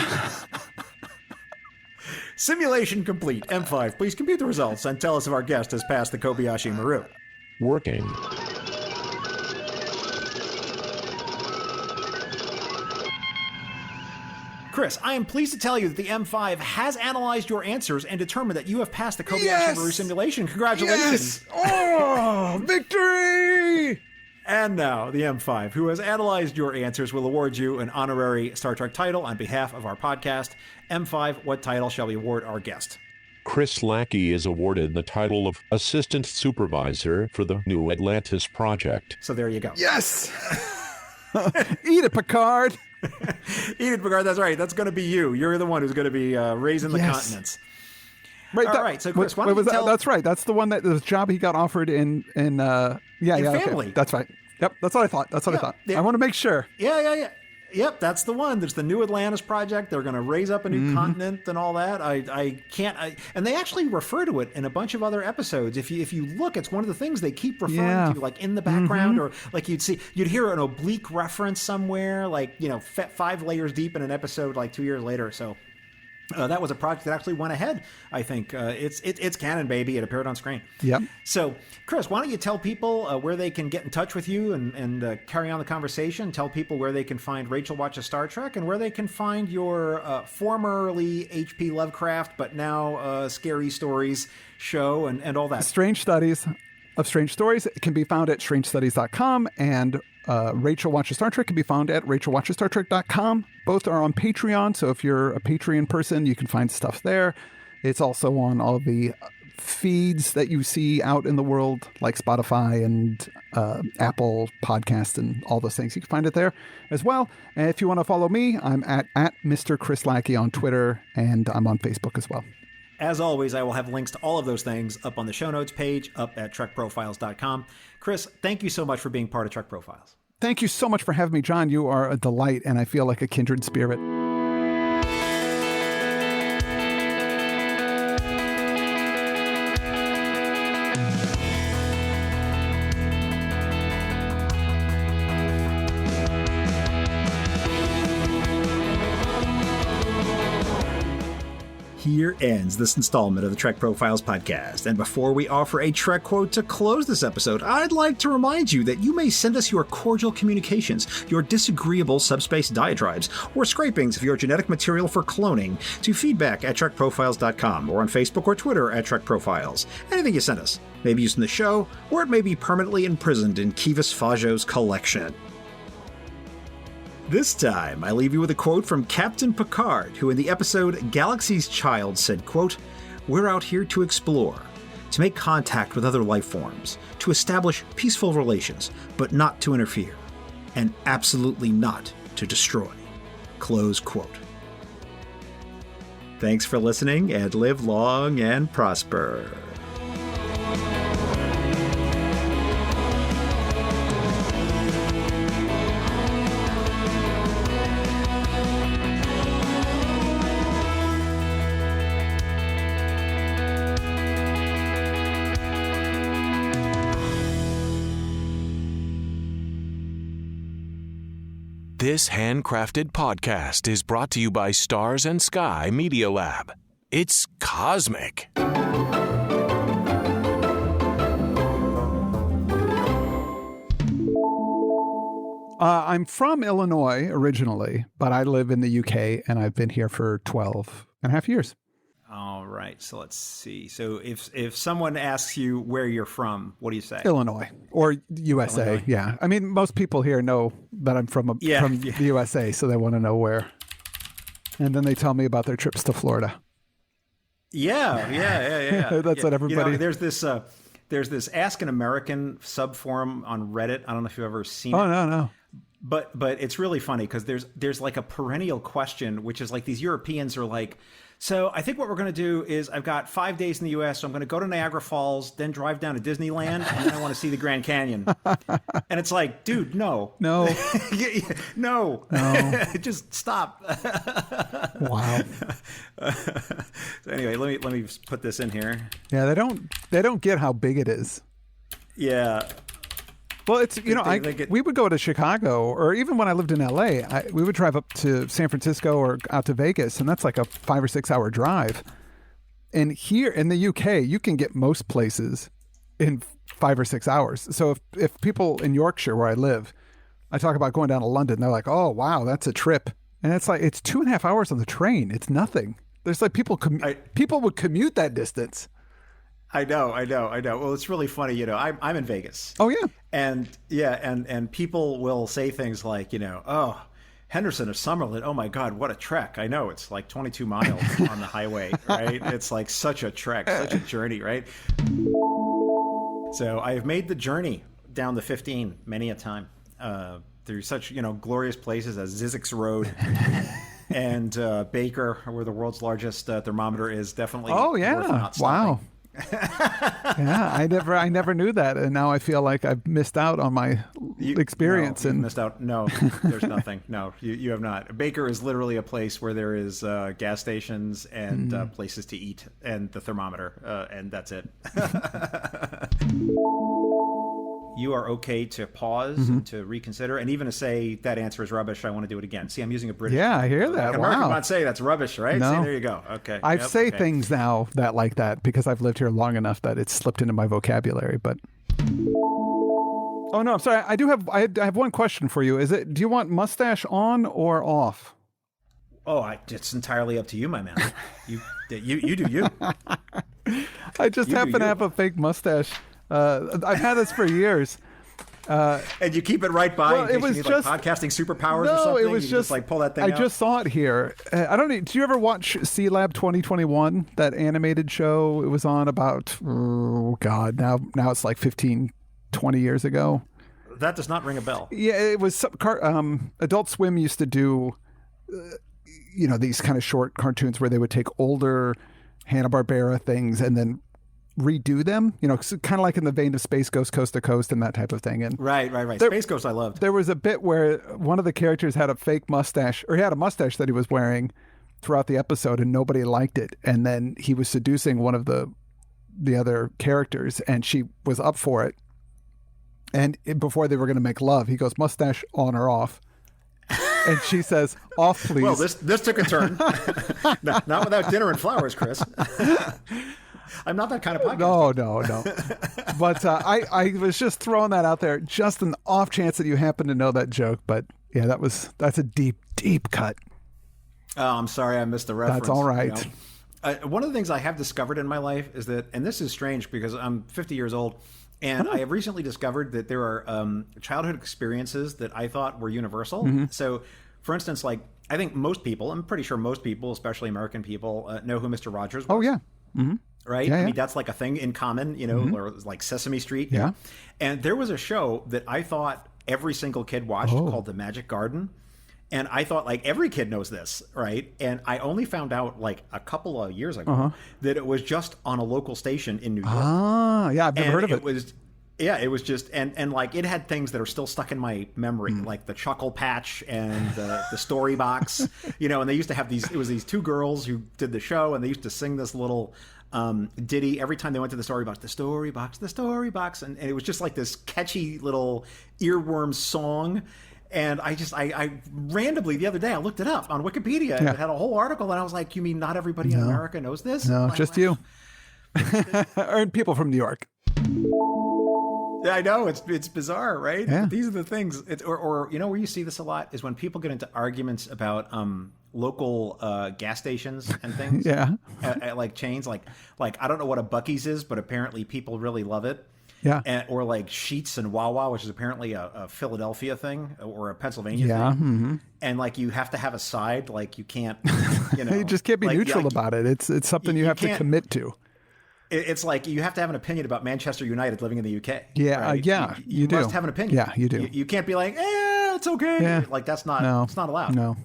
Simulation complete. M5, please compute the results and tell us if our guest has passed the Kobayashi Maru. Working. Chris, I am pleased to tell you that the M5 has analyzed your answers and determined that you have passed the Kobayashi Maru simulation. Congratulations. Yes! Oh, victory! And now, the M5, who has analyzed your answers, will award you an honorary Star Trek title on behalf of our podcast. M5, what title shall we award our guest? Chris Lackey is awarded the title of Assistant Supervisor for the New Atlantis Project. So there you go. Yes! Eat it, Picard! Eat it, Picard, that's right. That's going to be you. You're the one who's going to be raising the continents. Right, all right, so Chris, why don't you tell... That's right. That's the one that the job he got offered in Family. Okay. That's right. Yep, that's what I thought. I thought. Yeah. I want to make sure. Yeah. Yep, that's the one. There's the New Atlantis Project. They're going to raise up a new continent and all that. And they actually refer to it in a bunch of other episodes. If you look, it's one of the things they keep referring to, like in the background, or like you'd hear an oblique reference somewhere, like 5 layers deep in an episode, like 2 years later. So that was a project that actually went ahead. I think it's canon, baby. It appeared on screen. Yep. So, Chris, why don't you tell people where they can get in touch with you and carry on the conversation? Tell people where they can find Rachel Watches Star Trek and where they can find your formerly H.P. Lovecraft but now Scary Stories show and all that. Strange Studies of Strange Stories can be found at strangestudies.com, and Rachel Watches Star Trek can be found at rachelwatchesstartrek.com. Both are on Patreon, so if you're a Patreon person, you can find stuff there. It's also on all the feeds that you see out in the world, like Spotify and Apple Podcasts and all those things. You can find it there as well. And if you want to follow me, I'm at Mr. Chris Lackey on Twitter, and I'm on Facebook as well. As always, I will have links to all of those things up on the show notes page up at trekprofiles.com. Chris, thank you so much for being part of Trek Profiles. Thank you so much for having me, John. You are a delight, and I feel like a kindred spirit. Here ends this installment of the Trek Profiles podcast, and before we offer a Trek quote to close this episode, I'd like to remind you that you may send us your cordial communications, your disagreeable subspace diatribes, or scrapings of your genetic material for cloning to feedback@trekprofiles.com or on Facebook or Twitter @TrekProfiles. Anything you send us may be used in the show, or it may be permanently imprisoned in Kivas Fajo's collection. This time, I leave you with a quote from Captain Picard, who in the episode Galaxy's Child said, quote, "We're out here to explore, to make contact with other life forms, to establish peaceful relations, but not to interfere, and absolutely not to destroy." Close quote. Thanks for listening, and live long and prosper. This handcrafted podcast is brought to you by Stars and Sky Media Lab. It's cosmic. I'm from Illinois originally, but I live in the UK, and I've been here for 12 and a half years. All right, so let's see. So if someone asks you where you're from, what do you say? Illinois or USA. Illinois. Yeah. I mean, most people here know that I'm from the USA, so they want to know where. And then they tell me about their trips to Florida. Yeah. That's what everybody... You know, there's this Ask an American subforum on Reddit. I don't know if you've ever seen it. Oh, no. But it's really funny because there's like a perennial question, which is like these Europeans are like, so I think what we're going to do is I've got 5 days in the U.S., so I'm going to go to Niagara Falls, then drive down to Disneyland, and then I want to see the Grand Canyon. And it's like, dude, no. No. Just stop. Wow. So anyway, let me put this in here. Yeah, they don't get how big it is. Yeah. Well, it's, we would go to Chicago, or even when I lived in LA, we would drive up to San Francisco or out to Vegas, and that's like a 5 or 6 hour drive. And here in the UK, you can get most places in 5 or 6 hours. So if people in Yorkshire, where I live, I talk about going down to London, they're like, oh, wow, that's a trip. And it's like, it's 2.5 hours on the train. It's nothing. There's like people would commute that distance. I know. Well, it's really funny. I'm in Vegas. Oh, yeah. And people will say things like, oh, Henderson or Summerlin, oh my God, what a trek. I know it's like 22 miles on the highway, right? It's like such a trek, such a journey, right? So I have made the journey down the 15 many a time through such, glorious places as Zizek's Road and Baker, where the world's largest thermometer is, definitely. Oh, yeah. Worth not stopping. Wow. Yeah, I never knew that, and now I feel like I've missed out on my experience. No, missed out. No, there's nothing. No, you have not. Baker is literally a place where there is gas stations and places to eat and the thermometer, and that's it. You are okay to pause, and to reconsider, and even to say that answer is rubbish. I want to do it again. See, I'm using a British. Yeah, I hear that. Like American might say that's rubbish, right? No. See, there you go. Okay. I say things now that like that because I've lived here long enough that it's slipped into my vocabulary. But oh no, I'm sorry. I have one question for you. Do you want mustache on or off? Oh, it's entirely up to you, my man. You do you. I just happen to have a fake mustache. I've had this for years. And you keep it right by. Well, it was you need, just like, podcasting superpowers or something. No, it was just like pull that thing out. I just saw it here. I don't know. Did you ever watch C Lab 2021? That animated show it was on about. Oh God, now it's like 15, 20 years ago. That does not ring a bell. Yeah, it was. Adult Swim used to do, these kind of short cartoons where they would take older Hanna-Barbera things and then redo them, kind of like in the vein of Space Ghost Coast to Coast and that type of thing. And Right. Space Ghost I loved. There was a bit where one of the characters had a fake mustache, or he had a mustache that he was wearing throughout the episode, and nobody liked it. And then he was seducing one of the other characters, and she was up for it. And before they were going to make love, he goes, mustache on or off? And she says, off, please. Well, this took a turn. Not without dinner and flowers, Chris. I'm not that kind of podcast. No. But I was just throwing that out there, just an off chance that you happen to know that joke. But yeah, that's a deep, deep cut. Oh, I'm sorry I missed the reference. That's all right. One of the things I have discovered in my life is that, and this is strange because I'm 50 years old, and I have recently discovered that there are childhood experiences that I thought were universal. Mm-hmm. So, for instance, like I think most people, I'm pretty sure most people, especially American people, know who Mr. Rogers was. Oh, yeah. Mm-hmm. Right? Yeah, I mean, that's like a thing in common, Mm-hmm. or like Sesame Street. Yeah. And there was a show that I thought every single kid watched called The Magic Garden. And I thought, like, every kid knows this, right? And I only found out, like, a couple of years ago that it was just on a local station in New York. Ah, yeah, I've never heard of it. It was just, and like, it had things that are still stuck in my memory, like the Chuckle Patch and the Story Box, and they used to have these two girls who did the show, and they used to sing this little ditty every time they went to the Story Box, the Story Box, the Story Box. And it was just like this catchy little earworm song. And I randomly the other day I looked it up on Wikipedia and it had a whole article, and I was like, you mean not everybody in America knows this? No, like, just you. Or people from New York. Yeah, I know, it's bizarre, right? Yeah. But these are the things. Or where you see this a lot is when people get into arguments about local gas stations and things. Yeah. At like chains, like I don't know what a Buc-ee's is, but apparently people really love it. Yeah. Or like Sheetz and Wawa, which is apparently a Philadelphia thing or a Pennsylvania thing. Mm-hmm. And like you have to have a side, like you can't, you just can't be neutral about it. It's something you have to commit to. It's like you have to have an opinion about Manchester United living in the UK. Yeah, right? You do. Must have an opinion. Yeah, you do. You can't be like, it's okay. Yeah. Like it's not allowed. No.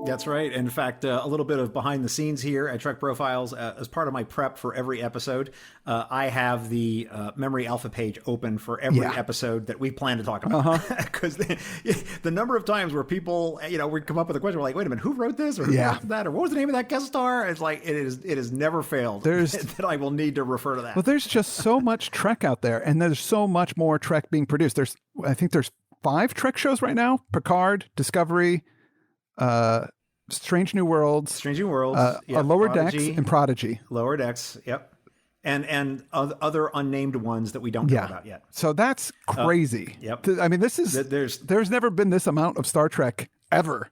That's right. In fact, a little bit of behind the scenes here at Trek Profiles. As part of my prep for every episode, I have the memory alpha page open for every episode that we plan to talk about. Because the number of times where people, we come up with a question, we're like, wait a minute, who wrote this? Or who wrote that? Or what was the name of that guest star? It's like, it has never failed that I will need to refer to that. Well, there's just so much Trek out there, and there's so much more Trek being produced. I think there's 5 Trek shows right now: Picard, Discovery, Strange New Worlds, Lower Prodigy, Decks, and Prodigy. Lower Decks, yep. And other unnamed ones that we don't know about yet. So that's crazy. Yep. I mean, there's never been this amount of Star Trek ever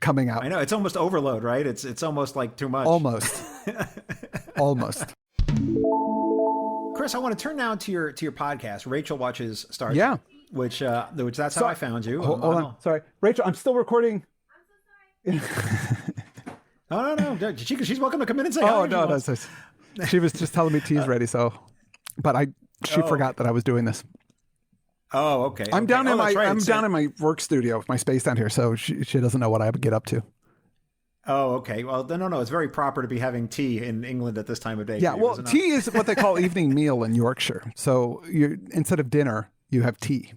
coming out. I know, it's almost overload, right? It's almost like too much. Almost. Chris, I want to turn now to your podcast. Rachel watches Star Trek. Yeah. Which that's how I found you. Hold on. Sorry. Rachel, I'm still recording. No. She's welcome to come in and say hi. Oh, no. She was just telling me tea's ready, but she forgot that I was doing this. Oh, okay. I'm down in my work studio, my space down here, so she doesn't know what I would get up to. Oh, okay. Well, no. It's very proper to be having tea in England at this time of day. Yeah, well, tea is what they call evening meal in Yorkshire. So instead of dinner, you have tea.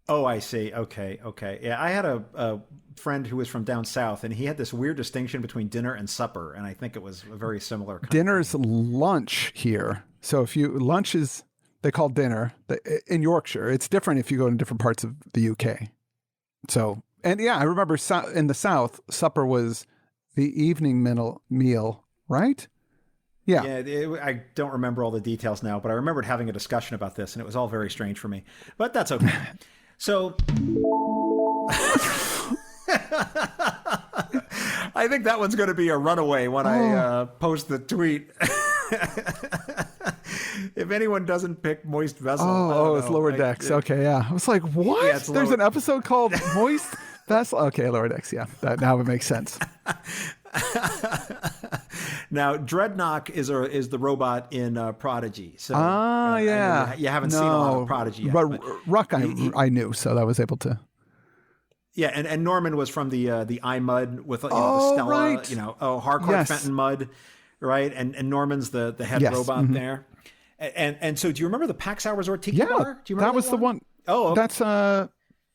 Oh, I see. Okay. Yeah, I had a friend who was from down south, and he had this weird distinction between dinner and supper, and I think it was a very similar kind Dinner's lunch here. So lunch is, they call dinner in Yorkshire. It's different if you go in different parts of the UK. So, and yeah, I remember in the South, supper was the evening meal, right? Yeah. I don't remember all the details now, but I remembered having a discussion about this, and it was all very strange for me. But that's okay. So I think that one's going to be a runaway when I post the tweet. If anyone doesn't pick Moist Vessel. It's Lower Decks. Okay, yeah. I was like, what? Yeah, there's an episode called Moist Vessel? Okay, Lower Decks, yeah. Now it makes sense. Now, Dreadnought is the robot in Prodigy. So, yeah. You haven't seen a lot of Prodigy yet. But Ruck, I knew, so I was able to. Yeah, and Norman was from the iMud with the Stella, right. Harcourt Fenton Mudd, right? And Norman's the head robot there. And so do you remember the Paxau Resort Tiki Bar? Do you remember that was the one? Oh, okay. That's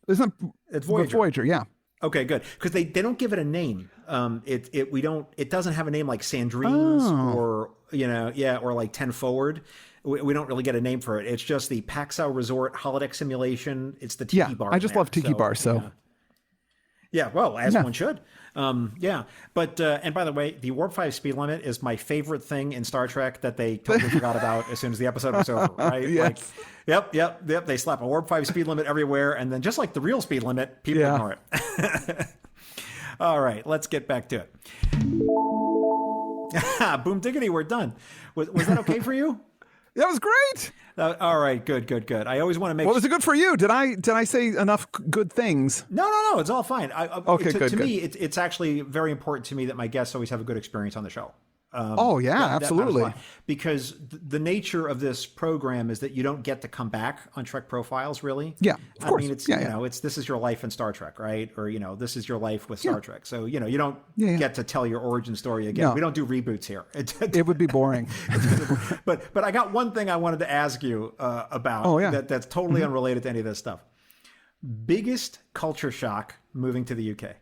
isn't it's Voyager. Voyager, yeah. Okay, good. Because they don't give it a name. It doesn't have a name like Sandrine's or or like 10 Forward. We don't really get a name for it. It's just the Paxau Resort holodeck simulation. It's the Tiki Bar. I just love Tiki Bar. So well, as one should. But and by the way, the Warp 5 speed limit is my favorite thing in Star Trek that they totally forgot about as soon as the episode was over. Right? Yes. Like, yep. They slap a Warp 5 speed limit everywhere, and then just like the real speed limit, people ignore it. All right, let's get back to it. Boom diggity, we're done. Was that okay for you? That was great. All right, good. I always want to make. What was it good for you? Did I say enough good things? No. It's all fine. Okay, to good. me, it's actually very important to me that my guests always have a good experience on the show. Absolutely. Because the nature of this program is that you don't get to come back on Trek Profiles, really. Yeah, of course. I mean, it's this is your life in Star Trek, right? Or this is your life with Star Trek. So you don't get to tell your origin story again. No. We don't do reboots here. It would be boring. But I got one thing I wanted to ask you about. That's totally unrelated to any of this stuff. Biggest culture shock moving to the UK?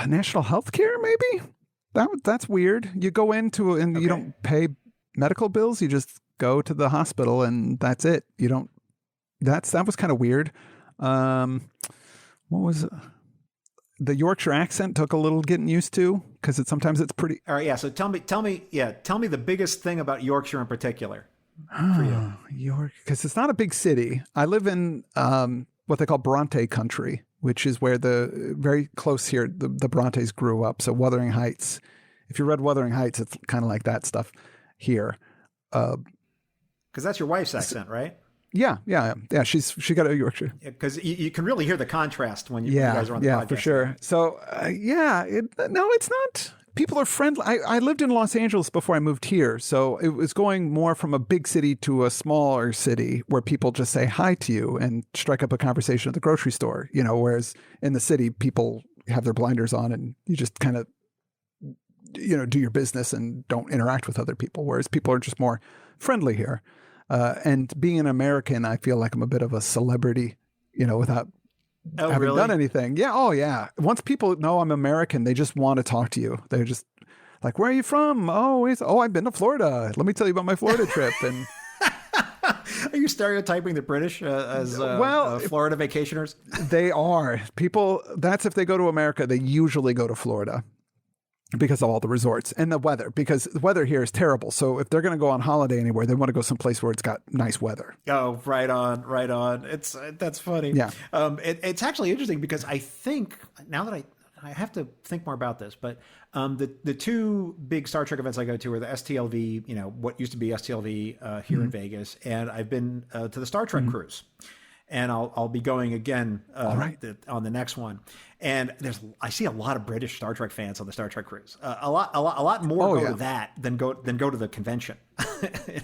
National health care, maybe. That's weird. You go into and you don't pay medical bills. You just go to the hospital and that's it. You don't. That was kind of weird. What was the Yorkshire accent took a little getting used to because sometimes it's pretty. All right, yeah. So tell me the biggest thing about Yorkshire in particular for you. York, because it's not a big city. I live in what they call Bronte country, which is where very close here, the Brontes grew up. So Wuthering Heights, if you read Wuthering Heights, it's kind of like that stuff here. Because that's your wife's accent, right? Yeah. She got a Yorkshire. Because you can really hear the contrast when you guys are on the podcast. Yeah, for sure. So it's not. People are friendly. I lived in Los Angeles before I moved here. So it was going more from a big city to a smaller city where people just say hi to you and strike up a conversation at the grocery store, whereas in the city, people have their blinders on and you just kind of, do your business and don't interact with other people. Whereas people are just more friendly here. And being an American, I feel like I'm a bit of a celebrity, without having done anything. Yeah. Oh, yeah. Once people know I'm American, they just want to talk to you. They're just like, where are you from? I've been to Florida. Let me tell you about my Florida trip. And are you stereotyping the British as Florida vacationers? They are. People, that's if they go to America, they usually go to Florida because of all the resorts and the weather, because the weather here is terrible. So if they're going to go on holiday anywhere, they want to go someplace where it's got nice weather. Oh, right on. That's funny. Yeah. It's actually interesting because I think now that I have to think more about this, but the two big Star Trek events I go to are the STLV, what used to be STLV here in Vegas, and I've been to the Star Trek cruise. And I'll be going again on the next one. And I see a lot of British Star Trek fans on the Star Trek cruise. A lot more go to that than go to the convention.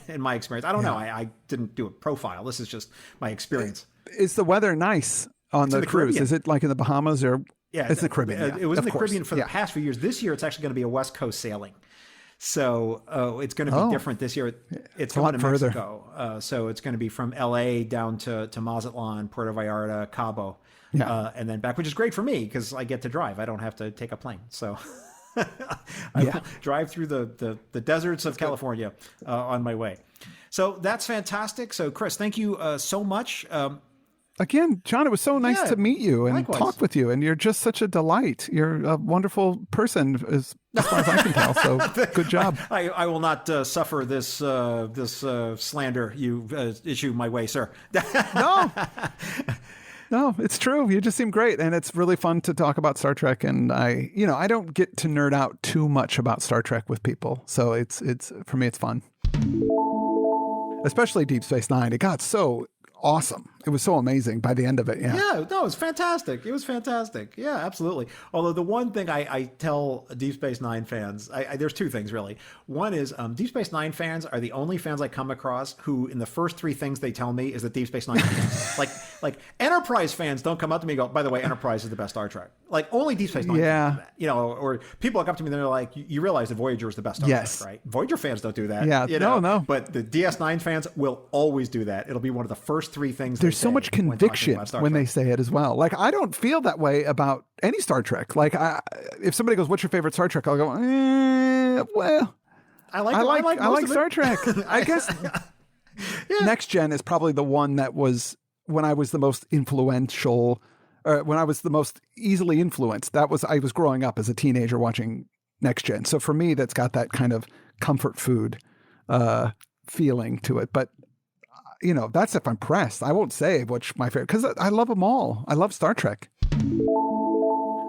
In my experience, I don't know. I didn't do a profile. This is just my experience. Is the weather nice on the cruise? Caribbean. Is it like in the Bahamas or? Yeah, it's the Caribbean. It was in the Caribbean for the past few years. This year, it's actually going to be a West Coast sailing. So it's going to be different this year. It's going to Mexico. So it's going to be from LA down to Mazatlan, Puerto Vallarta, Cabo, and then back, which is great for me because I get to drive. I don't have to take a plane. So I drive through the deserts of California on my way. So that's fantastic. So Chris, thank you so much. Again, John, it was so nice to meet you and talk with you. And you're just such a delight. You're a wonderful person as far as I can tell. So good job. I will not suffer this slander you issue my way, sir. No, it's true. You just seem great. And it's really fun to talk about Star Trek. And I don't get to nerd out too much about Star Trek with people. So it's for me, it's fun. Especially Deep Space Nine. It got so awesome. It was so amazing by the end of it. Yeah, it was fantastic. It was fantastic. Yeah, absolutely. Although the one thing I tell Deep Space Nine fans, there's two things really. One is Deep Space Nine fans are the only fans I come across who in the first three things they tell me is that Deep Space Nine is like Like Enterprise fans don't come up to me and go, by the way, Enterprise is the best Star Trek. Like only Deep Space Nine do that. You know, or people look up to me and they're like, you realize that Voyager is the best Star Trek, right? Voyager fans don't do that. Yeah, you know? no. But the DS9 fans will always do that. It'll be one of the first three things. There's so much conviction when they say it as well. Like I don't feel that way about any Star Trek. Like if somebody goes, "What's your favorite Star Trek?" I'll go, well, I like Star Trek. I guess Next Gen is probably the one that was when I was the most influential, when I was the most easily influenced. I was growing up as a teenager watching Next Gen. So for me, that's got that kind of comfort food feeling to it. But you know, that's if I'm pressed. I won't say which my favorite, because I love them all. I love Star Trek.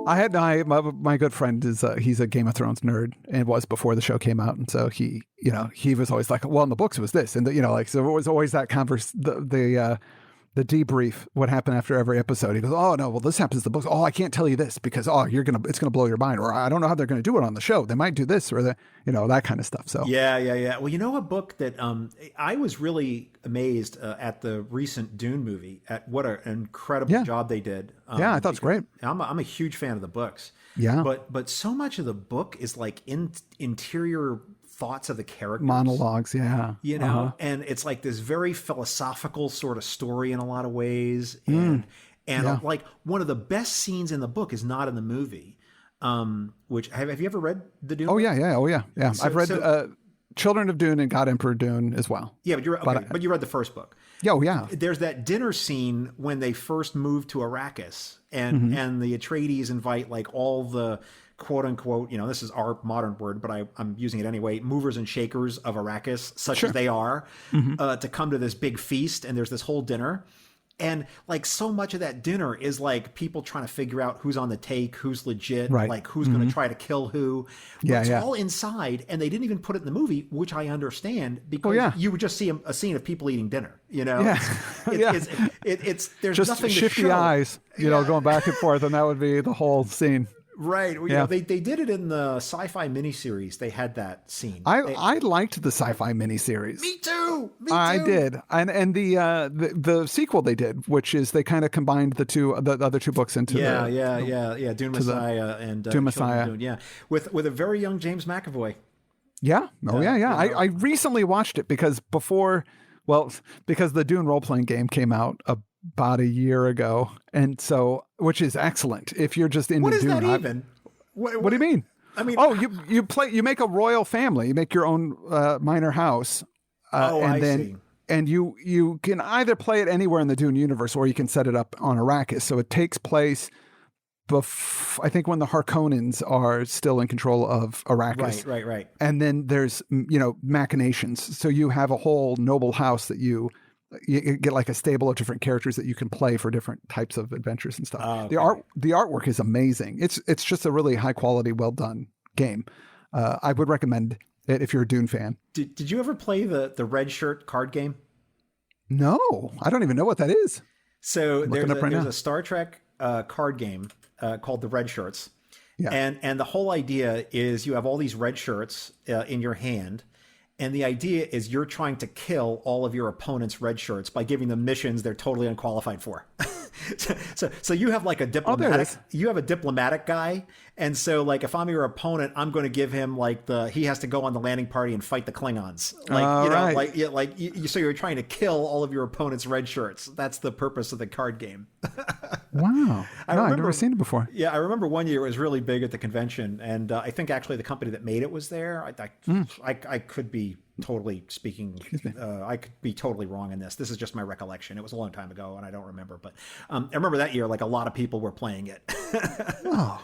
I had my good friend he's a Game of Thrones nerd and was before the show came out, and so he was always like, well, in the books it was this, and so it was always that the debrief, what happened after every episode. He goes, oh no, well this happens in the books. Oh, I can't tell you this because it's gonna blow your mind, or I don't know how they're gonna do it on the show. They might do this or that kind of stuff. So yeah. Well, a book that I was really amazed at the recent Dune movie at what an incredible job they did. I thought it's great. I'm a huge fan of the books. Yeah, but so much of the book is like interior thoughts of the characters, monologues, and it's like this very philosophical sort of story in a lot of ways, and like one of the best scenes in the book is not in the movie. Which have you ever read the Dune? Oh yeah. I've read Children of Dune and God Emperor Dune as well. Yeah, but you read the first book. Oh yeah. There's that dinner scene when they first moved to Arrakis, and the Atreides invite like all the quote unquote, this is our modern word, but I'm using it anyway, movers and shakers of Arrakis, such as they are, to come to this big feast. And there's this whole dinner. And like so much of that dinner is like people trying to figure out who's on the take, who's legit, like who's going to try to kill who. It's all inside, and they didn't even put it in the movie, which I understand because you would just see a scene of people eating dinner. It's there's just nothing shifty to show. Eyes, going back and forth, and that would be the whole scene. Right. They did it in the sci-fi miniseries. They had that scene. I liked the sci-fi miniseries. Me too. I did. And the sequel they did, which is they kind of combined the other two books into Dune Messiah and Dune Messiah. Dune, with a very young James McAvoy. Yeah. I recently watched it because because the Dune role-playing game came out about a year ago, and so which is excellent if you're just into Dune. What is that even? What do you mean? I mean, you make a royal family, you make your own minor house, and you can either play it anywhere in the Dune universe or you can set it up on Arrakis. So it takes place I think when the Harkonnens are still in control of Arrakis. Right. And then there's machinations. So you have a whole noble house that you get like a stable of different characters that you can play for different types of adventures and stuff. Okay. The artwork is amazing. It's just a really high quality, well done game. I would recommend it if you're a Dune fan. Did you ever play the Red Shirt card game? No, I don't even know what that is. So there's a Star Trek card game called the Red Shirts. Yeah. And the whole idea is you have all these red shirts in your hand. And the idea is you're trying to kill all of your opponent's red shirts by giving them missions they're totally unqualified for. So you have like a diplomatic, you have a diplomatic guy. And so like, if I'm your opponent, I'm going to give him like he has to go on the landing party and fight the Klingons. So you're trying to kill all of your opponent's red shirts. That's the purpose of the card game. Wow. I've never seen it before. Yeah. I remember one year it was really big at the convention. And I think actually the company that made it was there. I could be totally speaking. I could be totally wrong in this. This is just my recollection. It was a long time ago and I don't remember, but I remember that year, like a lot of people were playing it. Oh,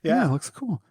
yeah, it looks cool.